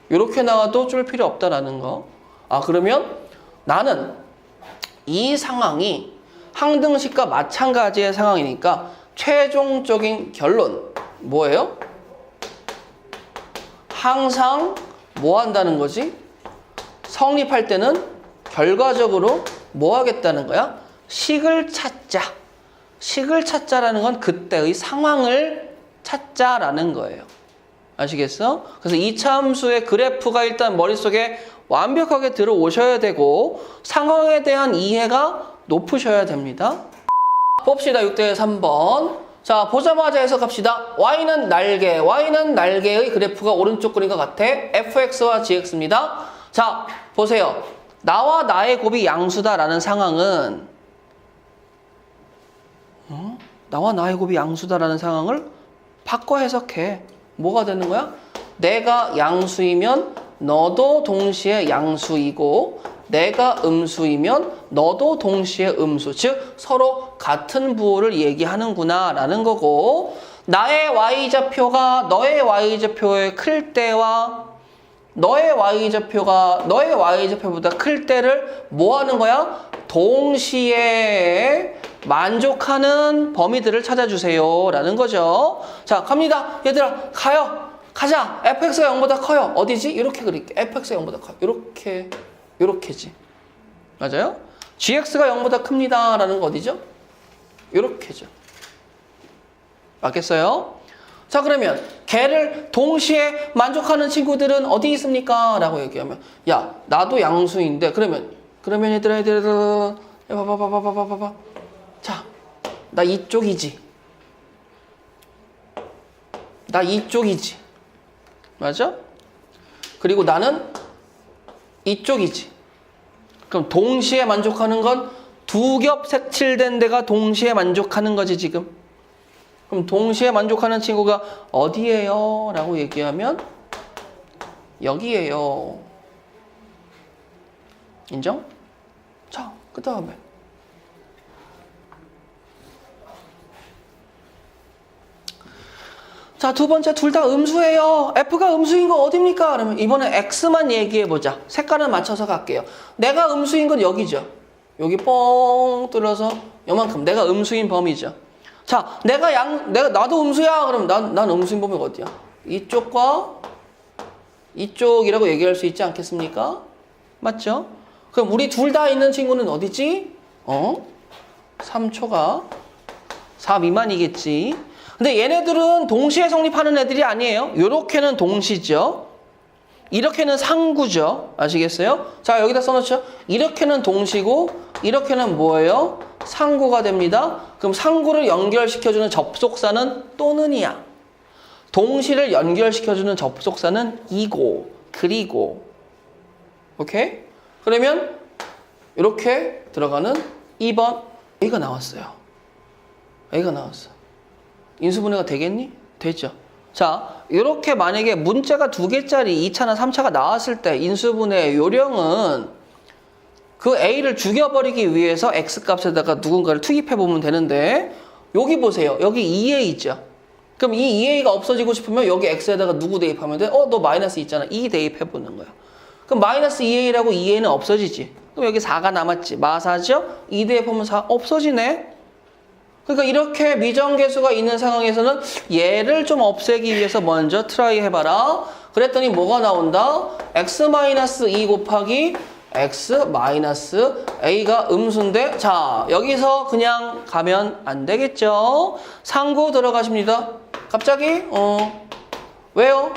이렇게 나와도 쫄 필요 없다라는 거. 아, 그러면 나는 이 상황이 항등식과 마찬가지의 상황이니까 최종적인 결론 뭐예요? 항상 뭐 한다는 거지? 성립할 때는 결과적으로 뭐 하겠다는 거야? 식을 찾자. 식을 찾자라는 건 그때의 상황을 찾자라는 거예요. 아시겠어? 그래서 이차함수의 그래프가 일단 머릿속에 완벽하게 들어오셔야 되고 상황에 대한 이해가 높으셔야 됩니다. 봅시다. 6대 3번. 자, 보자마자 해석합시다. y는 날개의 그래프가 오른쪽 그림과 같아. fx와 gx입니다. 자, 보세요. 나와 나의 곱이 양수다라는 상황은 나와 나의 곱이 양수다라는 상황을 바꿔 해석해. 뭐가 되는 거야? 내가 양수이면 너도 동시에 양수이고 내가 음수이면 너도 동시에 음수. 즉 서로 같은 부호를 얘기하는구나 라는 거고 나의 y좌표가 너의 y좌표에 클 때와 너의 y좌표가 너의 y좌표보다 클 때를 뭐 하는 거야? 동시에 만족하는 범위들을 찾아주세요 라는 거죠. 자, 갑니다. 얘들아, 가자. fx가 0보다 커요. 어디지? 이렇게 그릴게. fx가 0보다 커요. 요렇게지. 맞아요? gx가 0보다 큽니다 라는 거 어디죠? 요렇게죠. 맞겠어요? 자, 그러면 걔를 동시에 만족하는 친구들은 어디 있습니까? 라고 얘기하면 야, 나도 양수인데 그러면 얘들아 봐봐. 자, 나 이쪽이지. 맞아? 그리고 나는 이쪽이지. 그럼 동시에 만족하는 건 두 겹 색칠된 데가 동시에 만족하는 거지 지금. 그럼 동시에 만족하는 친구가 어디예요? 라고 얘기하면 여기예요. 인정? 자, 그 다음에 자, 두 번째 둘 다 음수예요. F가 음수인 거 어딥니까? 그러면 이번에 X만 얘기해보자. 색깔을 맞춰서 갈게요. 내가 음수인 건 여기죠. 여기 뻥 뚫어서 요만큼 내가 음수인 범위죠. 자, 나도 음수야. 그럼 난 음수인 범위가 어디야? 이쪽과 이쪽이라고 얘기할 수 있지 않겠습니까? 맞죠? 그럼 우리 둘 다 있는 친구는 어디지? 3초가 4 미만이겠지. 근데 얘네들은 동시에 성립하는 애들이 아니에요. 요렇게는 동시죠. 이렇게는 상구죠. 아시겠어요? 자, 여기다 써놓죠. 이렇게는 동시고 이렇게는 뭐예요? 상구가 됩니다. 그럼 상구를 연결시켜주는 접속사는 또는이야. 동시를 연결시켜주는 접속사는 이고 그리고. 오케이? 그러면 이렇게 들어가는 2번 A가 나왔어요. 인수분해가 되겠니? 되죠. 자, 이렇게 만약에 문자가 2개짜리 2차나 3차가 나왔을 때 인수분해 요령은 그 A를 죽여버리기 위해서 X값에다가 누군가를 투입해보면 되는데 여기 보세요. 여기 2A죠. 그럼 이 2A가 없어지고 싶으면 여기 X에다가 누구 대입하면 돼? 너 마이너스 있잖아. 2 대입해보는 거야. 그럼 마이너스 2A라고 2A는 없어지지. 그럼 여기 4가 남았지. 마사죠? 2 대입하면 4 없어지네. 그러니까 이렇게 미정계수가 있는 상황에서는 얘를 좀 없애기 위해서 먼저 트라이 해봐라. 그랬더니 뭐가 나온다? x-2 곱하기 x-a가 음수인데 자, 여기서 그냥 가면 안 되겠죠? 상구 들어가십니다. 갑자기? 왜요?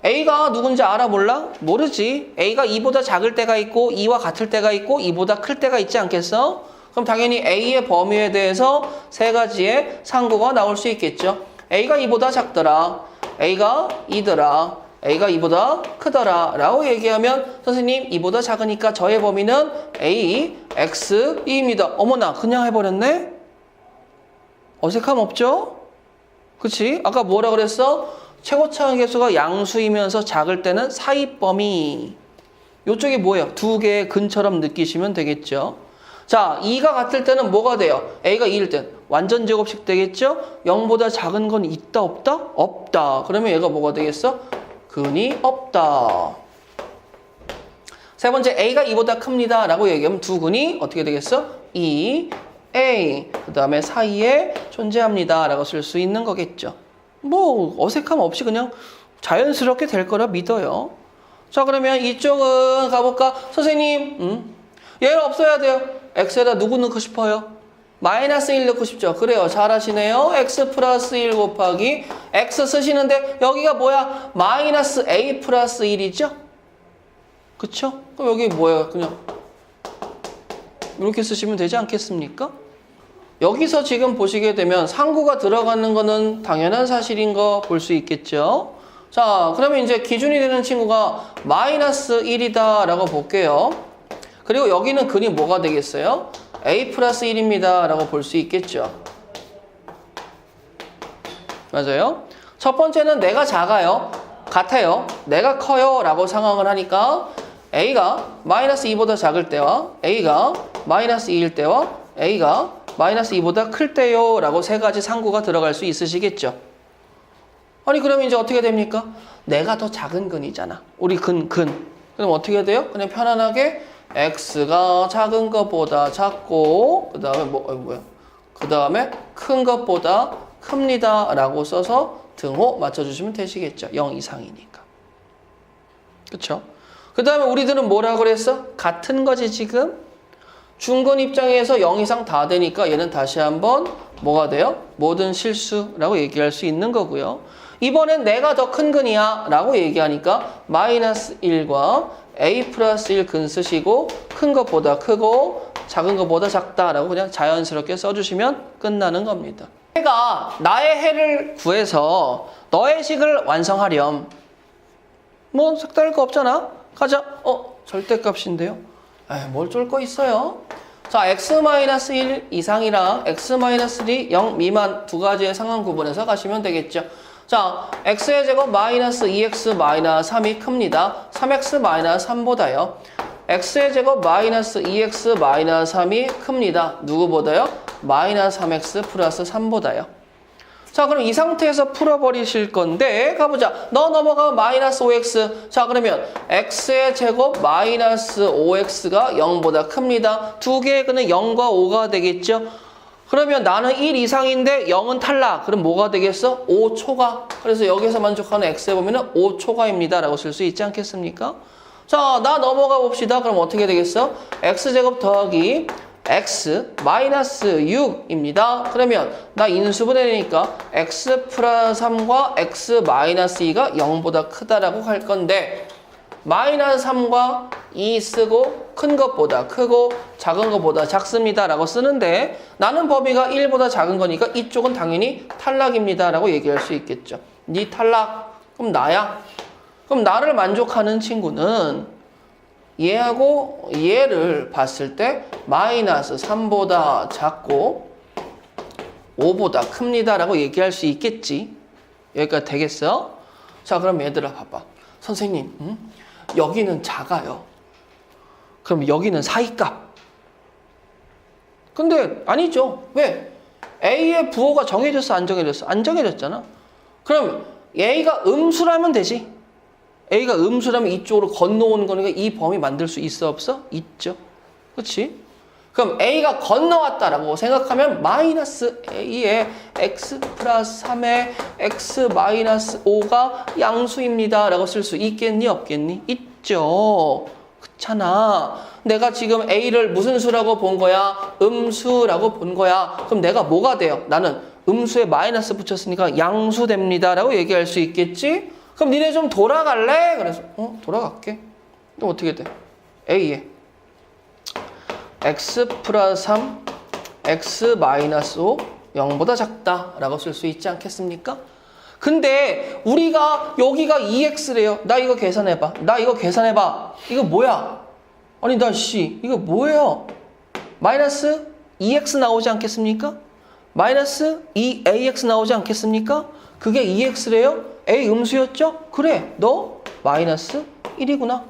a가 누군지 알아 몰라? 모르지. a가 2보다 작을 때가 있고 2와 같을 때가 있고 2보다 클 때가 있지 않겠어? 그럼 당연히 A의 범위에 대해서 세 가지의 상구가 나올 수 있겠죠. A가 2보다 작더라. A가 2더라. A가 2보다 크더라. 라고 얘기하면 선생님 2보다 작으니까 저의 범위는 A, X, 2입니다. 어머나 그냥 해버렸네? 어색함 없죠? 그치? 아까 뭐라 그랬어? 최고차항 계수가 양수이면서 작을 때는 사입 범위. 이쪽이 뭐예요? 두 개의 근처럼 느끼시면 되겠죠. 자, 2가 같을 때는 뭐가 돼요? A가 2일 땐 완전 제곱식 되겠죠? 0보다 작은 건 있다 없다? 없다. 그러면 얘가 뭐가 되겠어? 근이 없다. 세 번째 A가 2보다 큽니다 라고 얘기하면 두 근이 어떻게 되겠어? 2, A 그 다음에 사이에 존재합니다 라고 쓸 수 있는 거겠죠. 뭐 어색함 없이 그냥 자연스럽게 될 거라 믿어요. 자, 그러면 이쪽은 가볼까? 선생님 얘는 없어야 돼요. X에다 누구 넣고 싶어요? 마이너스 1 넣고 싶죠? 그래요. 잘하시네요. x 플러스 1 곱하기 x 쓰시는데 여기가 뭐야? 마이너스 a 플러스 1이죠? 그쵸? 그럼 여기 뭐예요? 그냥 이렇게 쓰시면 되지 않겠습니까? 여기서 지금 보시게 되면 상구가 들어가는 거는 당연한 사실인 거 볼 수 있겠죠? 자, 그러면 이제 기준이 되는 친구가 마이너스 1이다 라고 볼게요. 그리고 여기는 근이 뭐가 되겠어요? a 플러스 1입니다 라고 볼 수 있겠죠. 맞아요? 첫 번째는 내가 작아요. 같아요. 내가 커요 라고 상황을 하니까 a가 마이너스 2보다 작을 때와 a가 마이너스 2일 때와 a가 마이너스 2보다 클 때요 라고 세 가지 상구가 들어갈 수 있으시겠죠. 아니 그러면 이제 어떻게 됩니까? 내가 더 작은 근이잖아. 우리 근. 그럼 어떻게 돼요? 그냥 편안하게 x가 작은 것보다 작고 그 다음에 뭐야? 그 다음에 큰 것보다 큽니다 라고 써서 등호 맞춰주시면 되시겠죠. 0 이상이니까. 그쵸? 그 다음에 우리들은 뭐라 그랬어? 같은 거지 지금? 중근 입장에서 0 이상 다 되니까 얘는 다시 한번 뭐가 돼요? 모든 실수라고 얘기할 수 있는 거고요. 이번엔 내가 더 큰 근이야 라고 얘기하니까 마이너스 1과 a 플러스 1 근 쓰시고 큰 것보다 크고 작은 것보다 작다 라고 그냥 자연스럽게 써주시면 끝나는 겁니다. 해가 나의 해를 구해서 너의 식을 완성하렴. 뭐 색다를 거 없잖아. 가자. 절대값인데요. 뭘 쫄 거 있어요. 자, x-1 이상이랑 x-1이 0 미만 두 가지의 상황 구분해서 가시면 되겠죠. 자, x의 제곱 마이너스 2x 마이너스 3이 큽니다. 3x 마이너스 3보다요. x의 제곱 마이너스 2x 마이너스 3이 큽니다. 누구보다요? 마이너스 3x 플러스 3보다요. 자, 그럼 이 상태에서 풀어버리실 건데 가보자. 너 넘어가면 마이너스 5x. 자, 그러면 x의 제곱 마이너스 5x가 0보다 큽니다. 두 개의 근은 0과 5가 되겠죠. 그러면 나는 1 이상인데 0은 탈락. 그럼 뭐가 되겠어? 5초가. 그래서 여기서 만족하는 x에 보면은 5초가입니다 라고 쓸 수 있지 않겠습니까? 자, 나 넘어가 봅시다. 그럼 어떻게 되겠어? x제곱 더하기 x 마이너스 6입니다. 그러면 나 인수분해니까 x 플러스 3과 x 마이너스 2가 0보다 크다라고 할 건데 마이너스 3과 2 쓰고 큰 것보다 크고 작은 것보다 작습니다 라고 쓰는데 나는 범위가 1보다 작은 거니까 이쪽은 당연히 탈락입니다 라고 얘기할 수 있겠죠. 니 탈락? 그럼 나야? 그럼 나를 만족하는 친구는 얘하고 얘를 봤을 때 마이너스 3보다 작고 5보다 큽니다 라고 얘기할 수 있겠지. 여기까지 되겠어? 자, 그럼 얘들아 봐봐. 선생님, 여기는 작아요. 그럼 여기는 사이값. 근데 아니죠. 왜? A의 부호가 정해졌어? 안 정해졌어? 안 정해졌잖아. 그럼 A가 음수라면 되지. A가 음수라면 이쪽으로 건너오는 거니까 이 범위 만들 수 있어 없어? 있죠. 그렇지? 그럼 A가 건너왔다라고 생각하면 마이너스 A의 x 플러스 3의 x 마이너스 5가 양수입니다 라고 쓸 수 있겠니 없겠니? 있죠. 그렇잖아. 내가 지금 A를 무슨 수라고 본 거야? 음수라고 본 거야. 그럼 내가 뭐가 돼요? 나는 음수에 마이너스 붙였으니까 양수 됩니다 라고 얘기할 수 있겠지? 그럼 니네 좀 돌아갈래? 그래서 돌아갈게. 그럼 어떻게 돼? A에 x 플러스 3, x 마이너스 5, 0보다 작다 라고 쓸 수 있지 않겠습니까? 근데 우리가 여기가 2x래요. 나 이거 계산해봐. 나 이거 계산해봐. 이거 뭐야? 아니 나 이거 뭐예요? 마이너스 2x 나오지 않겠습니까? 마이너스 2ax 나오지 않겠습니까? 그게 2x래요? a 음수였죠? 그래, 너 마이너스 1이구나.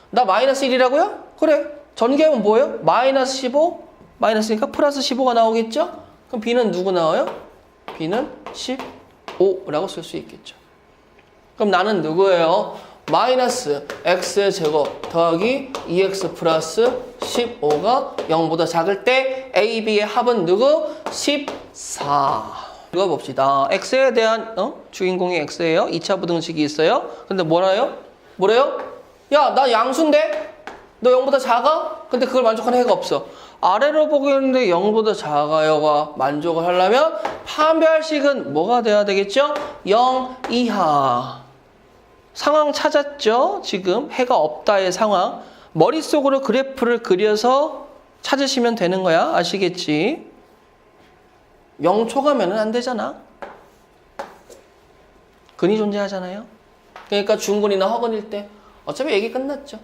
나 마이너스 1이라고요? 그래. 전개하면 뭐예요? 마이너스 15, 마이너스니까 플러스 15가 나오겠죠? 그럼 b는 누구 나와요? b는 15라고 쓸 수 있겠죠. 그럼 나는 누구예요? 마이너스 x의 제곱 더하기 2x 플러스 15가 0보다 작을 때 a, b의 합은 누구? 14. 읽어봅시다. x에 대한 주인공이 x예요. 2차 부등식이 있어요. 근데 뭐래요? 야, 나 양수인데? 너 0보다 작아? 근데 그걸 만족하는 해가 없어. 아래로 보고 있는데 0보다 작아요가 만족을 하려면 판별식은 뭐가 돼야 되겠죠? 0 이하. 상황 찾았죠? 지금 해가 없다의 상황. 머릿속으로 그래프를 그려서 찾으시면 되는 거야. 아시겠지? 0 초과면은 안 되잖아. 근이 존재하잖아요. 그러니까 중근이나 허근일 때 어차피 얘기 끝났죠.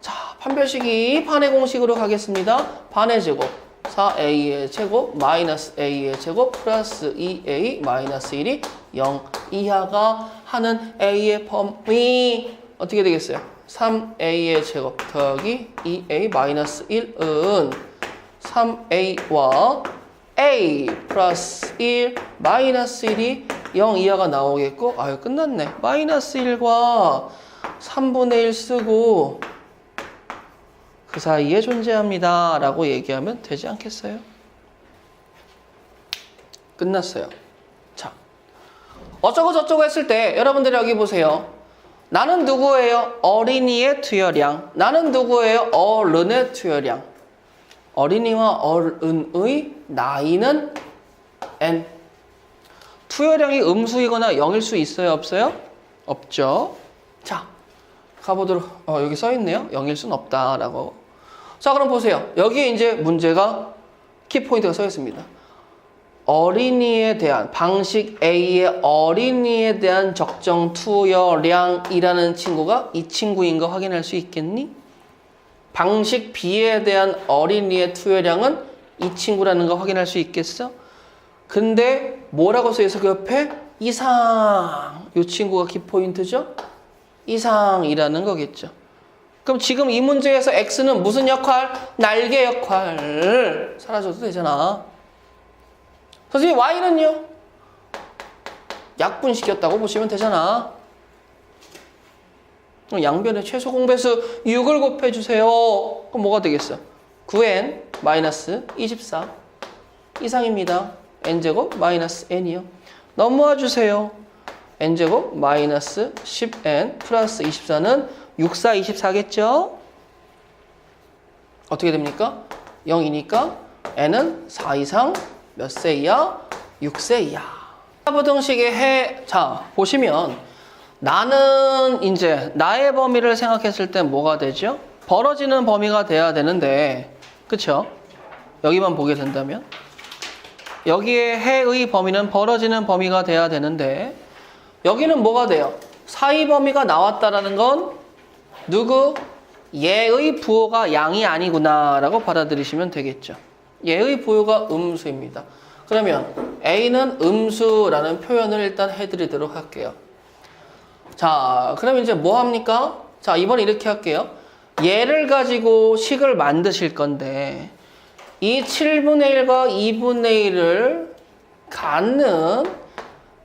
자, 판별식이 판의 공식으로 가겠습니다. 판의 제곱 4a의 제곱 마이너스 a의 제곱 플러스 2a 마이너스 1이 0 이하가 하는 a의 범위 어떻게 되겠어요? 3a의 제곱 더하기 2a 마이너스 1은 3a와 a 플러스 1 마이너스 1이 0 이하가 나오겠고 아유 끝났네. 마이너스 1과 3분의 1 쓰고 그 사이에 존재합니다 라고 얘기하면 되지 않겠어요? 끝났어요. 자, 어쩌고 저쩌고 했을 때 여러분들이 여기 보세요. 나는 누구예요? 어린이의 투여량. 나는 누구예요? 어른의 투여량. 어린이와 어른의 나이는 n. 투여량이 음수이거나 0일 수 있어요? 없어요? 없죠. 자, 가보도록. 여기 써있네요. 0일 수는 없다라고. 자, 그럼 보세요. 여기에 이제 문제가 키포인트가 써있습니다. 어린이에 대한 방식 A의 어린이에 대한 적정 투여량이라는 친구가 이 친구인 거 확인할 수 있겠니? 방식 B에 대한 어린이의 투여량은 이 친구라는 거 확인할 수 있겠어? 근데 뭐라고 써있어? 그 옆에 이상. 이 친구가 키포인트죠? 이상이라는 거겠죠. 그럼 지금 이 문제에서 X는 무슨 역할? 날개 역할. 사라져도 되잖아. 선생님 Y는요? 약분시켰다고 보시면 되잖아. 양변의 최소 공배수 6을 곱해주세요. 그럼 뭐가 되겠어? 9n 마이너스 24 이상입니다. n제곱 마이너스 n이요. 넘어와 주세요. n제곱 마이너스 10n 플러스 24는 6, 4, 24겠죠? 어떻게 됩니까? 0이니까 n은 4 이상 몇 세 이하? 6세 이하. 부등식의 해, 자, 보시면 나는 이제 나의 범위를 생각했을 땐 뭐가 되죠? 벌어지는 범위가 돼야 되는데, 그쵸? 여기만 보게 된다면 여기에 해의 범위는 벌어지는 범위가 돼야 되는데 여기는 뭐가 돼요? 사이 범위가 나왔다라는 건 누구? 얘의 부호가 양이 아니구나 라고 받아들이시면 되겠죠. 얘의 부호가 음수입니다. 그러면 A는 음수라는 표현을 일단 해드리도록 할게요. 자, 그럼 이제 뭐 합니까? 자, 이번에 이렇게 할게요. 얘를 가지고 식을 만드실 건데 이 7분의 1과 2분의 1을 갖는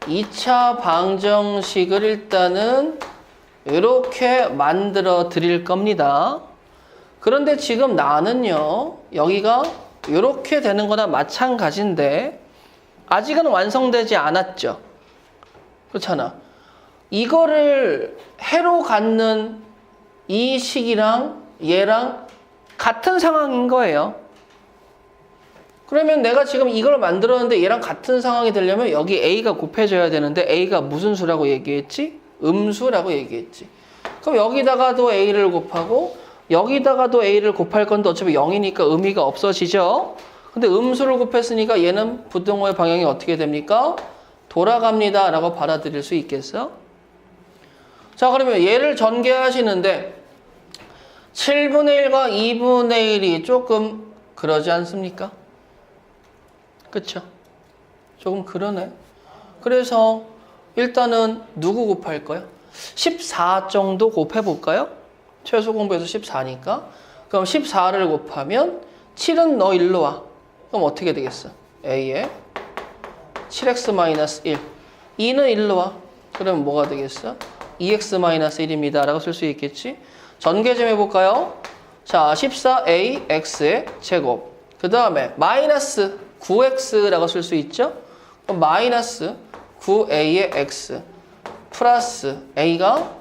2차 방정식을 일단은 이렇게 만들어 드릴 겁니다. 그런데 지금 나는요, 여기가 이렇게 되는 거나 마찬가지인데 아직은 완성되지 않았죠. 그렇잖아. 이거를 해로 갖는 이 식이랑 얘랑 같은 상황인 거예요. 그러면 내가 지금 이걸 만들었는데 얘랑 같은 상황이 되려면 여기 A가 곱해져야 되는데 A가 무슨 수라고 얘기했지? 음수라고 얘기했지. 그럼 여기다가도 A를 곱하고 여기다가도 A를 곱할 건데 어차피 0이니까 의미가 없어지죠? 근데 음수를 곱했으니까 얘는 부등호의 방향이 어떻게 됩니까? 돌아갑니다 라고 받아들일 수 있겠어? 자, 그러면 얘를 전개하시는데 7분의 1과 2분의 1이 조금 그러지 않습니까? 그쵸? 조금 그러네. 그래서 일단은 누구 곱할 거요? 14 정도 곱해볼까요? 최소 공배수 14니까. 그럼 14를 곱하면 7은 너 일로 와. 그럼 어떻게 되겠어? A에 7x-1 2는 일로 와. 그러면 뭐가 되겠어? 2x-1입니다 라고 쓸 수 있겠지? 전개 좀 해볼까요? 자, 14ax의 제곱. 그 다음에 마이너스 9x라고 쓸 수 있죠? 그럼 마이너스 9a의 x 플러스 a가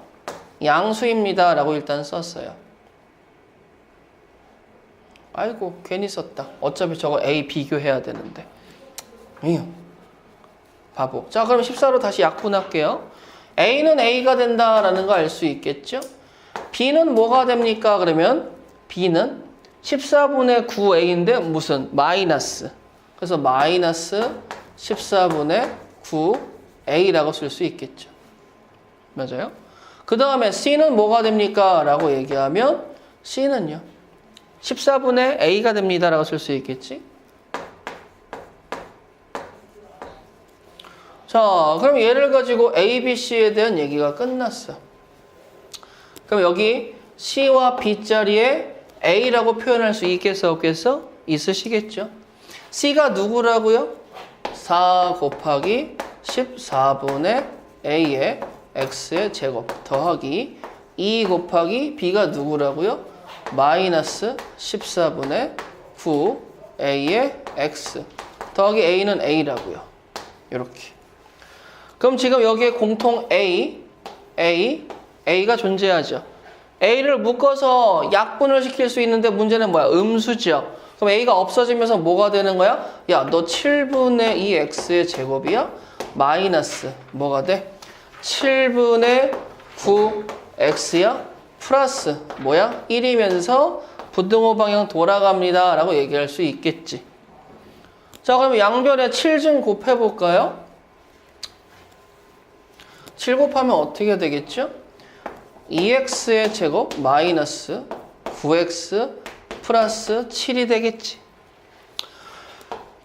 양수입니다 라고 일단 썼어요. 아이고 괜히 썼다. 어차피 저거 A 비교해야 되는데. 에휴, 바보. 자, 그럼 14로 다시 약분할게요. A는 A가 된다라는 거 알 수 있겠죠? B는 뭐가 됩니까? 그러면 B는 14분의 9A인데 무슨? 마이너스. 그래서 마이너스 14분의 9A라고 쓸 수 있겠죠. 맞아요? 그 다음에 C는 뭐가 됩니까? 라고 얘기하면 C는요. 14분의 A가 됩니다. 라고 쓸 수 있겠지? 자, 그럼 얘를 가지고 A, B, C에 대한 얘기가 끝났어. 그럼 여기 C와 B 자리에 A라고 표현할 수 있겠어, 없겠어? 있으시겠죠? C가 누구라고요? 4 곱하기 14분의 A의 X의 제곱 더하기 2 곱하기 B가 누구라고요? 마이너스 14분의 9A의 X 더하기 A는 A라고요. 이렇게. 그럼 지금 여기에 공통 A가 존재하죠. A를 묶어서 약분을 시킬 수 있는데 문제는 뭐야? 음수죠. 그럼 A가 없어지면서 뭐가 되는 거야? 야, 너 7분의 2 X의 제곱이야? 마이너스 뭐가 돼? 7분의 9 X야? 플러스 뭐야? 1이면서 부등호 방향 돌아갑니다. 라고 얘기할 수 있겠지. 자, 그럼 양변에 7 좀 곱해볼까요? 7 곱하면 어떻게 되겠죠? 2x의 제곱 마이너스 9x 플러스 7이 되겠지.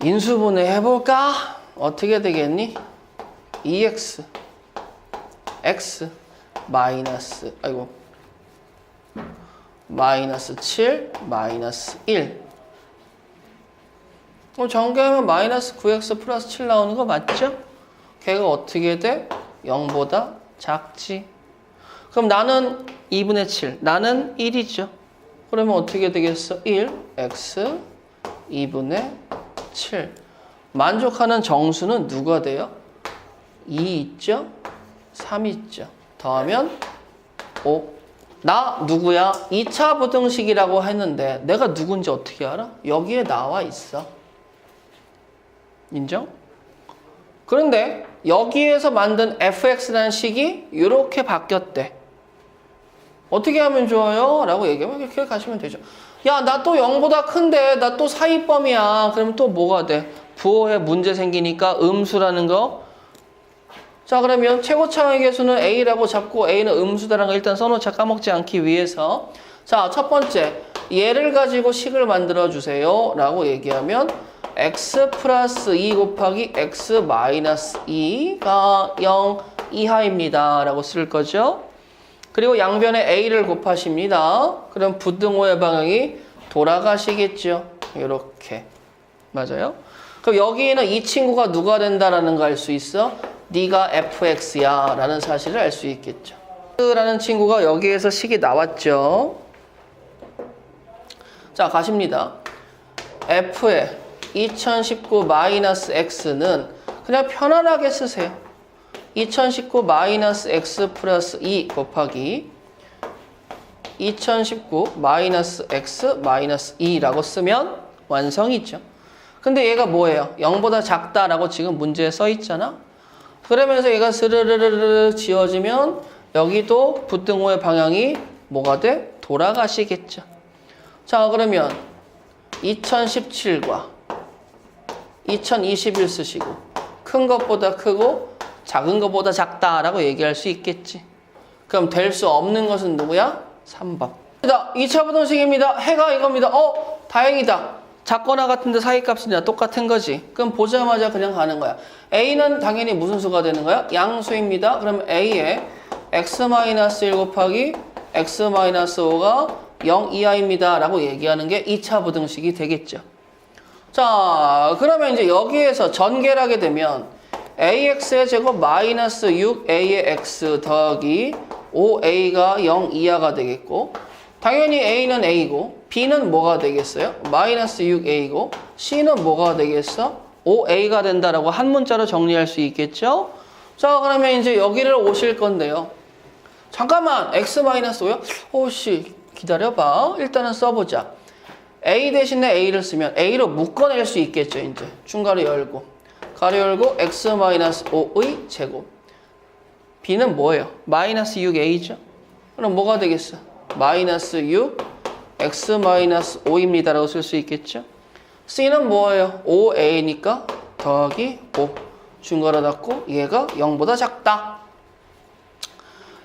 인수분해 해볼까? 어떻게 되겠니? 2x x 마이너스 마이너스 7 마이너스 1. 그럼 전개하면 마이너스 9x 플러스 7 나오는 거 맞죠? 걔가 어떻게 돼? 0보다 작지. 그럼 나는 2분의 7, 나는 1이죠. 그러면 어떻게 되겠어? 1, x 2분의 7. 만족하는 정수는 누가 돼요? 2 있죠? 3 있죠. 더하면 5. 나 누구야? 2차 부등식이라고 했는데 내가 누군지 어떻게 알아? 여기에 나와 있어. 인정? 그런데 여기에서 만든 fx라는 식이 이렇게 바뀌었대. 어떻게 하면 좋아요? 라고 얘기하면 이렇게 가시면 되죠. 야, 나 또 0보다 큰데 나 또 사이범이야. 그러면 또 뭐가 돼? 부호에 문제 생기니까 음수라는 거. 자, 그러면 최고차의 개수는 A라고 잡고 A는 음수다라는 거 일단 써놓자, 까먹지 않기 위해서. 자, 첫 번째 얘를 가지고 식을 만들어 주세요 라고 얘기하면 x 플러스 2 곱하기 x 마이너스 2가 0 이하입니다 라고 쓸 거죠. 그리고 양변에 A를 곱하십니다. 그럼 부등호의 방향이 돌아가시겠죠. 이렇게. 맞아요? 그럼 여기에는 이 친구가 누가 된다라는 거 알 수 있어? 네가 fx야 라는 사실을 알 수 있겠죠. 라는 친구가 여기에서 식이 나왔죠. 자, 가십니다. f의 2019 마이너스 x는 그냥 편안하게 쓰세요. 2019 마이너스 x 플러스 2 곱하기 2019 마이너스 x 마이너스 2라고 쓰면 완성이죠. 근데 얘가 뭐예요? 0보다 작다라고 지금 문제에 써 있잖아. 그러면서 얘가 스르르르르 지워지면 여기도 부등호의 방향이 뭐가 돼? 돌아가시겠죠. 자, 그러면 2017과 2021 쓰시고 큰 것보다 크고 작은 것보다 작다라고 얘기할 수 있겠지. 그럼 될 수 없는 것은 누구야? 3번. 2차 부등식입니다. 해가 이겁니다. 다행이다. 작거나 같은데 사이값은 똑같은 거지. 그럼 보자마자 그냥 가는 거야. A는 당연히 무슨 수가 되는 거야? 양수입니다. 그럼 A에 x-1 곱하기 x-5가 0 이하입니다 라고 얘기하는 게 2차 부등식이 되겠죠. 자, 그러면 이제 여기에서 전개를 하게 되면 ax의 제곱 마이너스 6a의 x 더하기 5a가 0 이하가 되겠고, 당연히 a는 a고 b는 뭐가 되겠어요? 마이너스 6a고 c는 뭐가 되겠어? 5a가 된다라고 한 문자로 정리할 수 있겠죠? 자, 그러면 이제 여기를 오실 건데요. 잠깐만, x 마이너스 5요? 오씨, 기다려봐. 일단은 써보자. A 대신에 A를 쓰면 A로 묶어낼 수 있겠죠. 이제 중괄호 열고 가로 열고 x-5의 제곱. B는 뭐예요? 마이너스 6A죠. 그럼 뭐가 되겠어? 마이너스 6 x-5입니다 라고 쓸 수 있겠죠. C는 뭐예요? 5A니까 더하기 5 중괄호 닫고 얘가 0보다 작다.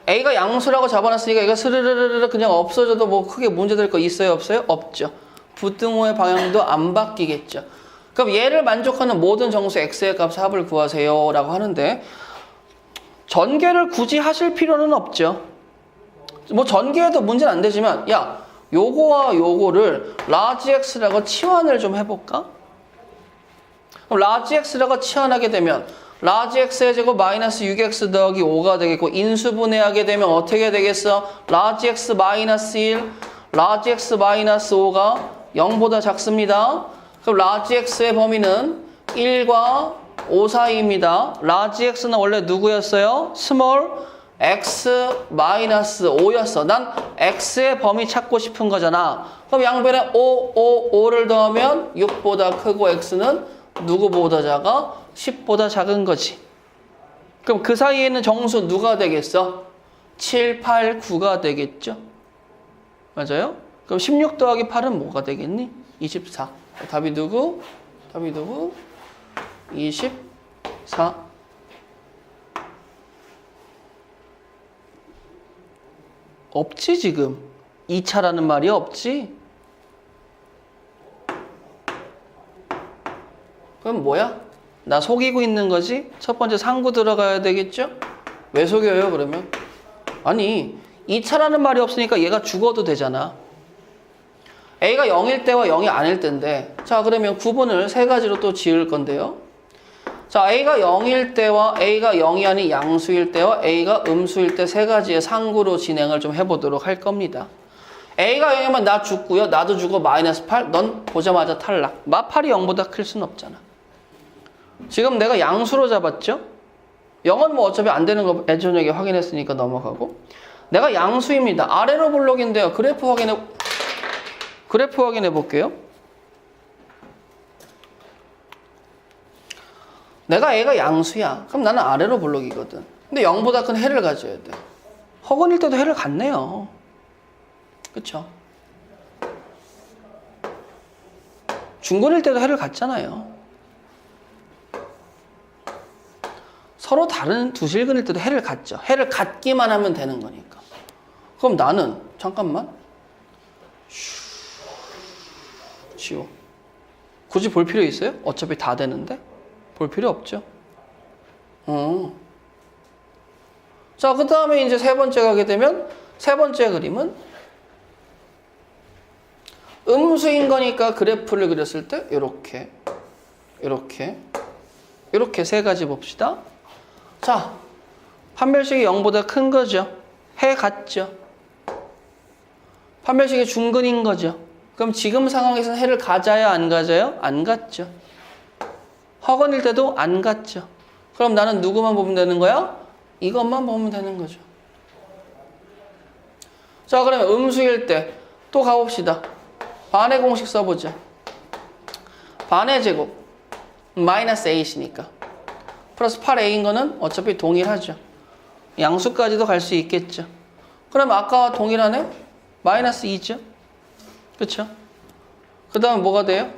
A가 양수라고 잡아놨으니까 얘가 스르르르르 그냥 없어져도 뭐 크게 문제될 거 있어요? 없어요? 없죠. 부등호의 방향도 안 바뀌겠죠. 그럼 얘를 만족하는 모든 정수 x의 값 합을 구하세요 라고 하는데 전개를 굳이 하실 필요는 없죠. 뭐 전개해도 문제는 안 되지만 야 요거와 요거를 라지 x라고 치환을 좀 해볼까? 그럼 라지 x라고 치환하게 되면 라지 x의 제곱 마이너스 6x 더하기 5가 되겠고 인수분해하게 되면 어떻게 되겠어? 라지 x 마이너스 1 라지 x 마이너스 5가 0보다 작습니다. 그럼 라지 x의 범위는 1과 5 사이입니다. 라지 x는 원래 누구였어요? 스몰 x 마이너스 5였어. 난 x의 범위 찾고 싶은 거잖아. 그럼 양변에 5를 더하면 6보다 크고 x는 누구보다 작아? 10보다 작은 거지. 그럼 그 사이에 있는 정수 누가 되겠어? 7, 8, 9가 되겠죠? 맞아요? 그럼 16 더하기 8은 뭐가 되겠니? 24. 답이 누구? 답이 누구? 24. 없지 지금. 2차라는 말이 없지? 그럼 뭐야? 나 속이고 있는 거지? 첫 번째 상구 들어가야 되겠죠? 왜 속여요 그러면? 아니 2차라는 말이 없으니까 얘가 죽어도 되잖아. A가 0일 때와 0이 아닐 때인데 자 그러면 구분을 세 가지로 또 지을 건데요. 자 A가 0일 때와 A가 0이 아닌 양수일 때와 A가 음수일 때 세 가지의 상구로 진행을 좀 해보도록 할 겁니다. A가 0이면 나 죽고요. 나도 죽어 마이너스 8. 넌 보자마자 탈락. 8이 0보다 클 순 없잖아. 지금 내가 양수로 잡았죠? 0은 뭐 어차피 안 되는 거 애저녁에 확인했으니까 넘어가고 내가 양수입니다. 아래로 볼록인데요. 그래프 확인해 볼게요. 내가 A가 양수야. 그럼 나는 아래로 볼록이거든. 근데 0보다 큰 해를 가져야 돼. 허근일 때도 해를 갖네요. 그쵸? 중근일 때도 해를 갖잖아요. 서로 다른 두 실근일 때도 해를 갖죠. 해를 갖기만 하면 되는 거니까. 그럼 나는 잠깐만 지워. 굳이 볼 필요 있어요? 어차피 다 되는데 볼 필요 없죠. 자, 그 다음에 이제 세 번째 가게 되면 세 번째 그림은 음수인 거니까 그래프를 그렸을 때 이렇게 이렇게 세 가지 봅시다. 자, 판별식이 0보다 큰 거죠. 해 같죠. 판별식이 중근인 거죠. 그럼 지금 상황에서는 해를 가져야 안 가져요? 안 갖죠. 허건일 때도 안 갖죠. 그럼 나는 누구만 보면 되는 거야? 이것만 보면 되는 거죠. 자, 그러면 음수일 때 또 가봅시다. 반의 공식 써보자. 반의 제곱 마이너스 A시니까 플러스 8A인 거는 어차피 동일하죠. 양수까지도 갈 수 있겠죠. 그럼 아까와 동일하네? 마이너스 2죠. 그렇죠? 그 다음 뭐가 돼요?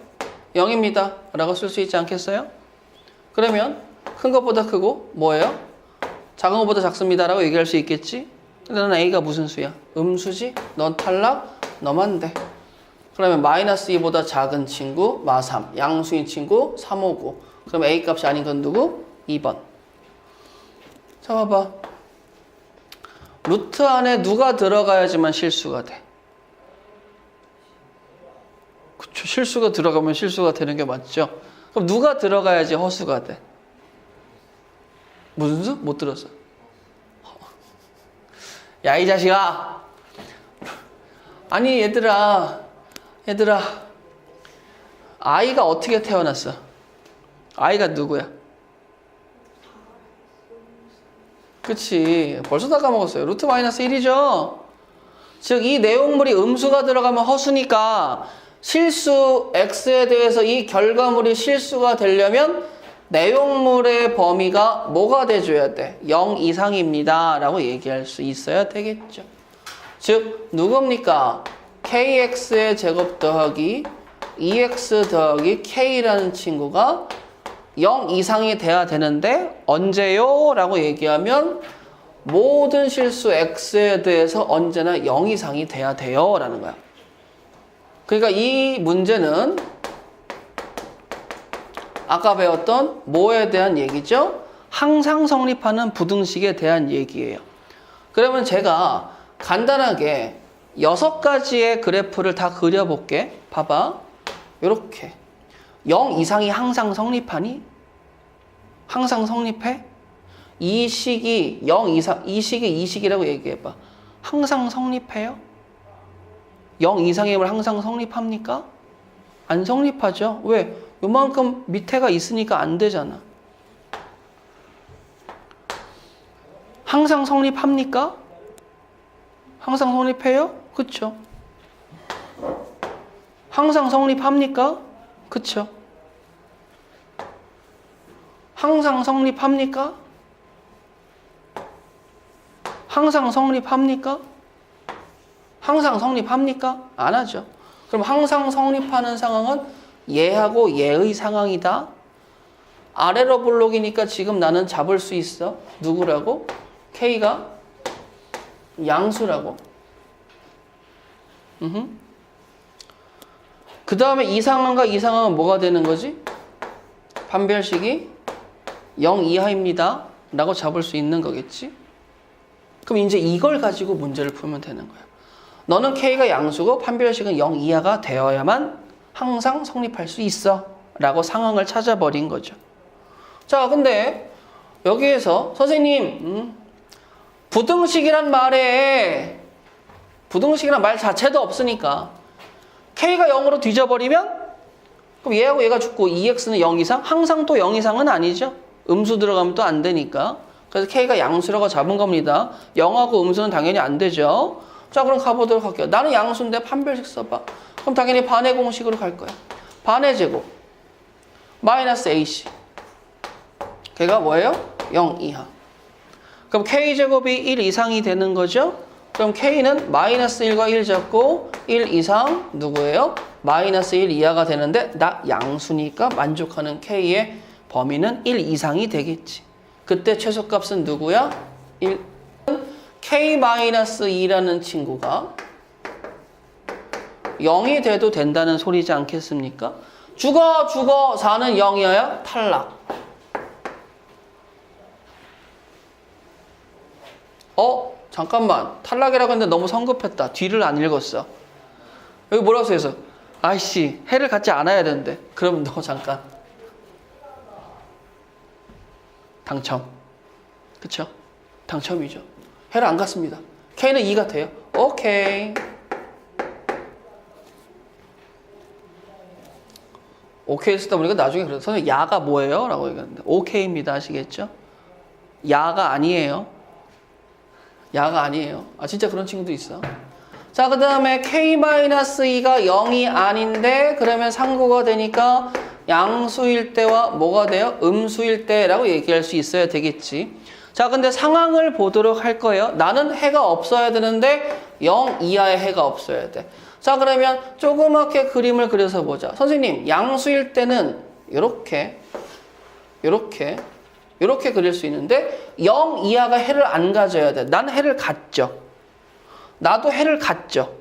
0입니다 라고 쓸 수 있지 않겠어요? 그러면 큰 것보다 크고 뭐예요? 작은 것보다 작습니다 라고 얘기할 수 있겠지? 근데 넌 A가 무슨 수야? 음수지? 넌 탈락? 너만 돼. 그러면 마이너스 2보다 작은 친구 마3 양수인 친구 3, 5, 9 그럼 A 값이 아닌 건 누구? 2번. 자 봐봐. 루트 안에 누가 들어가야지만 실수가 돼. 그쵸, 실수가 들어가면 실수가 되는 게 맞죠. 그럼 누가 들어가야지 허수가 돼. 무슨 수? 못 들었어. 야 이 자식아. 아니 얘들아 아이가 어떻게 태어났어? 아이가 누구야? 그치, 벌써 다 까먹었어요. 루트 마이너스 1이죠. 즉 이 내용물이 음수가 들어가면 허수니까 실수 x에 대해서 이 결과물이 실수가 되려면 내용물의 범위가 뭐가 돼줘야 돼? 0 이상입니다 라고 얘기할 수 있어야 되겠죠. 즉 누굽니까? kx의 제곱 더하기 2x 더하기 k라는 친구가 0 이상이 돼야 되는데 언제요? 라고 얘기하면 모든 실수 x에 대해서 언제나 0 이상이 돼야 돼요 라는 거야. 그러니까 이 문제는 아까 배웠던 뭐에 대한 얘기죠? 항상 성립하는 부등식에 대한 얘기예요. 그러면 제가 간단하게 6가지의 그래프를 다 그려볼게. 봐봐. 이렇게 0 이상이 항상 성립하니? 항상 성립해? 이 식이 0 이상, 이 식이 이 식이라고 얘기해봐. 항상 성립해요? 0 이상임을 항상 성립합니까? 안 성립하죠. 왜? 요만큼 밑에가 있으니까 안 되잖아. 항상 성립합니까? 항상 성립해요? 그쵸? 항상 성립합니까? 그쵸? 항상 성립합니까? 항상 성립합니까? 항상 성립합니까? 안 하죠. 그럼 항상 성립하는 상황은 얘하고 얘의 상황이다. 아래로 볼록이니까 지금 나는 잡을 수 있어. 누구라고? K가 양수라고. 그 다음에 이 상황과 이 상황은 뭐가 되는 거지? 판별식이 0 이하입니다 라고 잡을 수 있는 거겠지? 그럼 이제 이걸 가지고 문제를 풀면 되는 거야. 너는 K가 양수고 판별식은 0 이하가 되어야만 항상 성립할 수 있어 라고 상황을 찾아버린 거죠. 자, 근데 여기에서 선생님 부등식이란 말에 부등식이란 말 자체도 없으니까 K가 0으로 뒤져버리면 그럼 얘하고 얘가 죽고 2x는 0 이상? 항상 또 0 이상은 아니죠. 음수 들어가면 또 안 되니까. 그래서 K가 양수라고 잡은 겁니다. 0하고 음수는 당연히 안 되죠. 자, 그럼 가보도록 할게요. 나는 양수인데 판별식 써봐. 그럼 당연히 반의 공식으로 갈 거야. 반의 제곱 마이너스 AC. 걔가 뭐예요? 0 이하. 그럼 K제곱이 1 이상이 되는 거죠? 그럼 K는 마이너스 1과 1 잡고 1 이상 누구예요? 마이너스 1 이하가 되는데 나 양수니까 만족하는 K의 범위는 1 이상이 되겠지. 그때 최소값은 누구야? 1. K-2라는 친구가 0이 돼도 된다는 소리지 않겠습니까? 죽어 4는 0이어야 탈락. 잠깐만. 탈락이라고 했는데 너무 성급했다. 뒤를 안 읽었어. 여기 뭐라고 써있어? 아이씨, 해를 갖지 않아야 되는데. 그럼 너 잠깐. 당첨. 그쵸? 당첨이죠. 해를 안 갔습니다. K는 2가 돼요. 오케이. 오케이 쓰다 보니까 나중에 그래서 선생님 야가 뭐예요? 라고 얘기하는데 오케이입니다. 아시겠죠? 야가 아니에요. 야가 아니에요. 아, 진짜 그런 친구도 있어. 자, 그 다음에 K-2가 0이 아닌데 그러면 상고가 되니까 양수일 때와 뭐가 돼요? 음수일 때라고 얘기할 수 있어야 되겠지. 자, 근데 상황을 보도록 할 거예요. 나는 해가 없어야 되는데 0 이하의 해가 없어야 돼. 자, 그러면 조그맣게 그림을 그려서 보자. 선생님, 양수일 때는 이렇게 그릴 수 있는데 0 이하가 해를 안 가져야 돼. 난 해를 갖죠. 나도 해를 갖죠.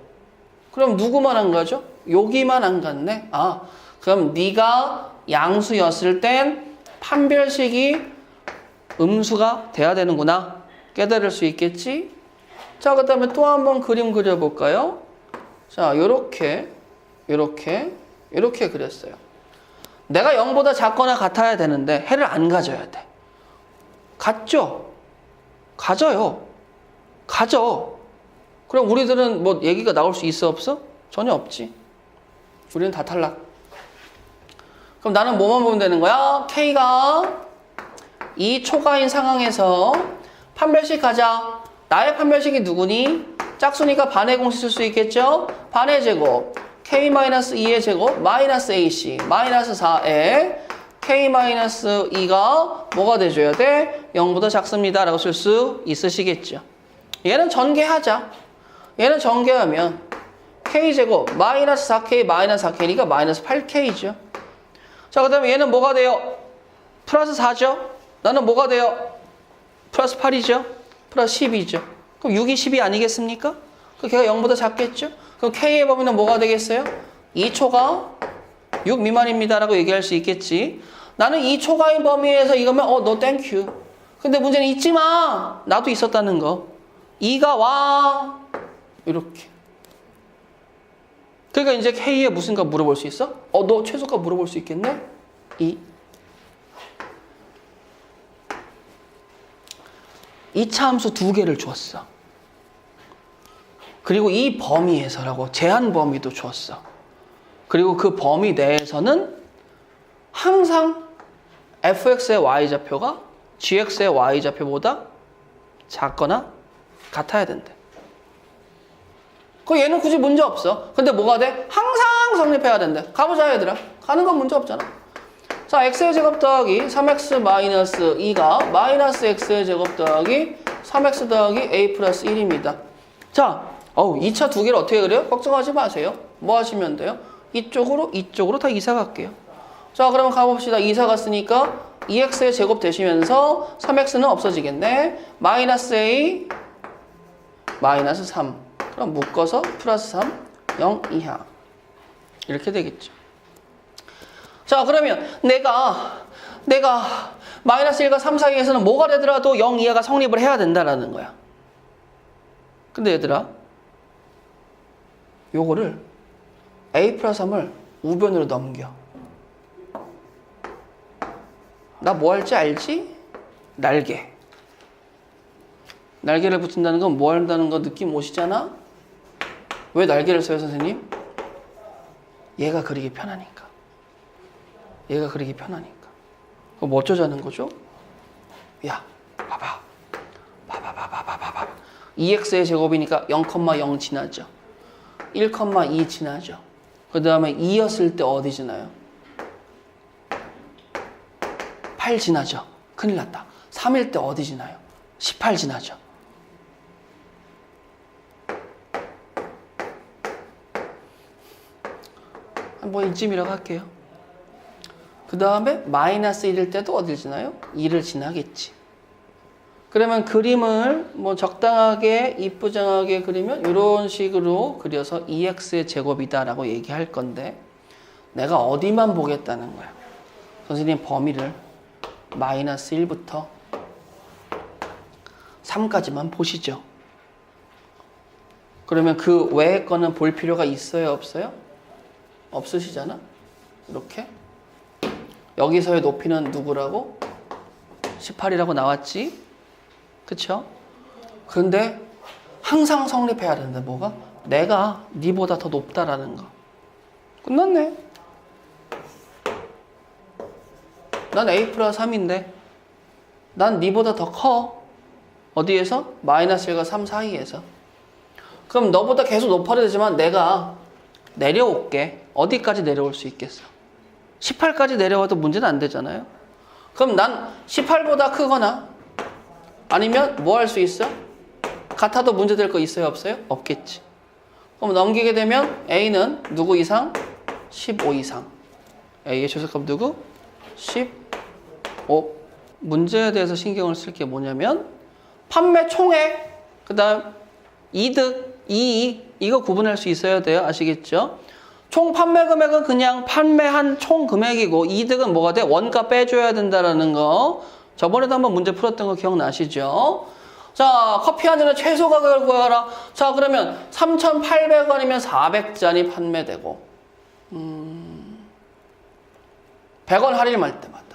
그럼 누구만 안 가죠? 여기만 안 갔네. 아, 그럼 네가 양수였을 땐 판별식이 음수가 돼야 되는구나. 깨달을 수 있겠지? 자, 그 다음에 또 한번 그림 그려볼까요? 자, 요렇게 그렸어요. 내가 0보다 작거나 같아야 되는데 해를 안 가져야 돼. 갖죠? 가져요. 가져. 그럼 우리들은 뭐 얘기가 나올 수 있어 없어? 전혀 없지. 우리는 다 탈락. 그럼 나는 뭐만 보면 되는 거야? K가 이 초과인 상황에서 판별식 가자. 나의 판별식이 누구니? 짝수니까 반의 공식 쓸 수 있겠죠? 반의 제곱 K-2의 제곱 마이너스 AC 마이너스 4에 K-2가 뭐가 돼줘야 돼? 0보다 작습니다 라고 쓸 수 있으시겠죠. 얘는 전개하자. 얘는 전개하면 K제곱 마이너스 4K 마이너스 4K니까 마이너스 8K죠. 자, 그 다음에 얘는 뭐가 돼요? 플러스 4죠? 나는 뭐가 돼요? 플러스 8이죠? 플러스 10이죠. 그럼 6이 10이 아니겠습니까? 그 걔가 0보다 작겠죠? 그럼 K의 범위는 뭐가 되겠어요? 2초가 6 미만입니다 라고 얘기할 수 있겠지. 나는 2초가의 범위에서 이거면 너 땡큐. 근데 문제는 잊지 마. 나도 있었다는 거. 2가 와. 이렇게. 그러니까 이제 K의 무슨 값 물어볼 수 있어? 너 최소값 물어볼 수 있겠네? 2. 2차 함수 2개를 주었어. 그리고 이 범위에서라고 제한 범위도 주었어. 그리고 그 범위 내에서는 항상 fx의 y좌표가 gx의 y좌표보다 작거나 같아야 된대. 그 얘는 굳이 문제 없어. 근데 뭐가 돼? 항상 성립해야 된대. 가보자 얘들아. 가는 건 문제 없잖아. 자, x의 제곱 더하기 3x 마이너스 2가 마이너스 x의 제곱 더하기 3x 더하기 a 플러스 1입니다. 자, 2차 2개를 어떻게 그려요? 걱정하지 마세요. 뭐 하시면 돼요? 이쪽으로 다 이사 갈게요. 자, 그러면 가봅시다. 이사 갔으니까 2x의 제곱 되시면서 3x는 없어지겠네. 마이너스 a 마이너스 3. 그럼 묶어서 플러스 3, 0 이하. 이렇게 되겠죠. 자, 그러면 내가 마이너스 1과 3 사이에서는 뭐가 되더라도 0 이하가 성립을 해야 된다라는 거야. 근데 얘들아, 요거를 a 플러스 3을 우변으로 넘겨. 나 뭐 할지 알지? 날개. 날개를 붙인다는 건 뭐 한다는 거 느낌 오시잖아? 왜 날개를 써요, 선생님? 얘가 그리기 편하니까. 얘가 그리기 편하니까. 그럼 뭐 어쩌자는 거죠? 야, 봐봐. 2x의 제곱이니까 0,0 지나죠. 1,2 지나죠. 그 다음에 2였을 때 어디 지나요? 8 지나죠. 큰일 났다. 3일 때 어디 지나요? 18 지나죠. 뭐 이쯤이라고 할게요. 그 다음에 마이너스 1일 때도 어딜 지나요? 2를 지나겠지. 그러면 그림을 뭐 적당하게 이쁘장하게 그리면 이런 식으로 그려서 2x의 제곱이다 라고 얘기할 건데 내가 어디만 보겠다는 거야? 선생님 범위를 마이너스 1부터 3까지만 보시죠. 그러면 그 외의 거는 볼 필요가 있어요? 없어요? 없으시잖아? 이렇게. 여기서의 높이는 누구라고? 18이라고 나왔지? 그쵸? 그런데 항상 성립해야 되는데 뭐가? 내가 니보다 더 높다라는 거. 끝났네. 난 a 플러스 3인데 난 니보다 더 커. 어디에서? 마이너스 1과 3 사이에서. 그럼 너보다 계속 높아야 되지만 내가 내려올게. 어디까지 내려올 수 있겠어? 18까지 내려와도 문제는 안 되잖아요. 그럼 난 18보다 크거나 아니면 뭐 할 수 있어? 같아도 문제될 거 있어요? 없어요? 없겠지. 그럼 넘기게 되면 A는 누구 이상? 15 이상. A의 최소값 누구? 15. 문제에 대해서 신경을 쓸 게 뭐냐면 판매 총액, 그 다음 이득, 이익 이거 구분할 수 있어야 돼요. 아시겠죠? 총 판매 금액은 그냥 판매한 총 금액이고 이득은 뭐가 돼? 원가 빼줘야 된다라는 거. 저번에도 한번 문제 풀었던 거 기억나시죠? 자, 커피 한 잔의 최소 가격을 구하라. 자, 그러면 3,800원이면 400잔이 판매되고 100원 할인할 때마다.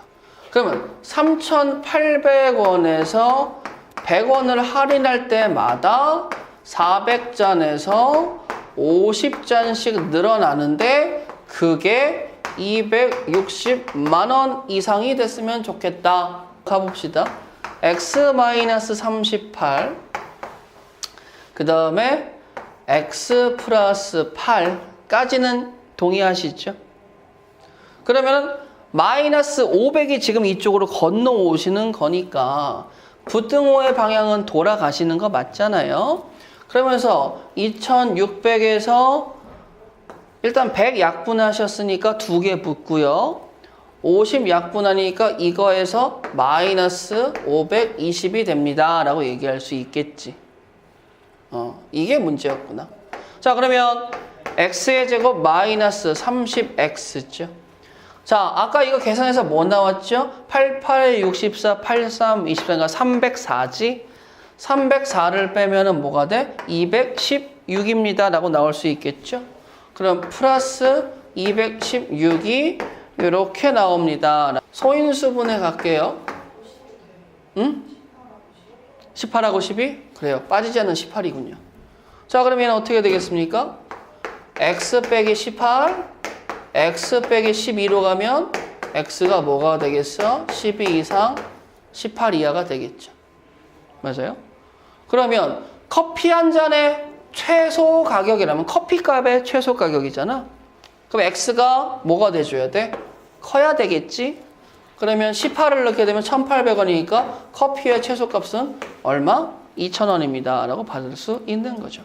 그러면 3,800원에서 100원을 할인할 때마다 400잔에서 50잔씩 늘어나는데 그게 260만 원 이상이 됐으면 좋겠다. 가봅시다. x-38 그 다음에 x 플러스 8 그 까지는 동의하시죠? 그러면 마이너스 500이 지금 이쪽으로 건너오시는 거니까 부등호의 방향은 돌아가시는 거 맞잖아요. 그러면서 2600에서 일단 100 약분하셨으니까 2개 붙고요. 50 약분하니까 이거에서 마이너스 520이 됩니다 라고 얘기할 수 있겠지. 이게 문제였구나. 자, 그러면 x의 제곱 마이너스 30x죠. 자, 아까 이거 계산해서 뭐 나왔죠? 88, 64, 83, 24가 304지? 304를 빼면은 뭐가 돼? 216입니다 라고 나올 수 있겠죠? 그럼 플러스 216이 이렇게 나옵니다. 소인수분해 갈게요. 응? 18하고 12? 그래요. 빠지지 않는 18이군요. 자, 그러면 어떻게 되겠습니까? x 빼기 18, x 빼기 12로 가면 x가 뭐가 되겠어? 12 이상 18 이하가 되겠죠. 맞아요? 그러면 커피 한 잔의 최소 가격이라면 커피값의 최소 가격이잖아. 그럼 x가 뭐가 돼줘야 돼? 커야 되겠지? 그러면 18을 넣게 되면 1,800원이니까 커피의 최소값은 얼마? 2,000원입니다 라고 받을 수 있는 거죠.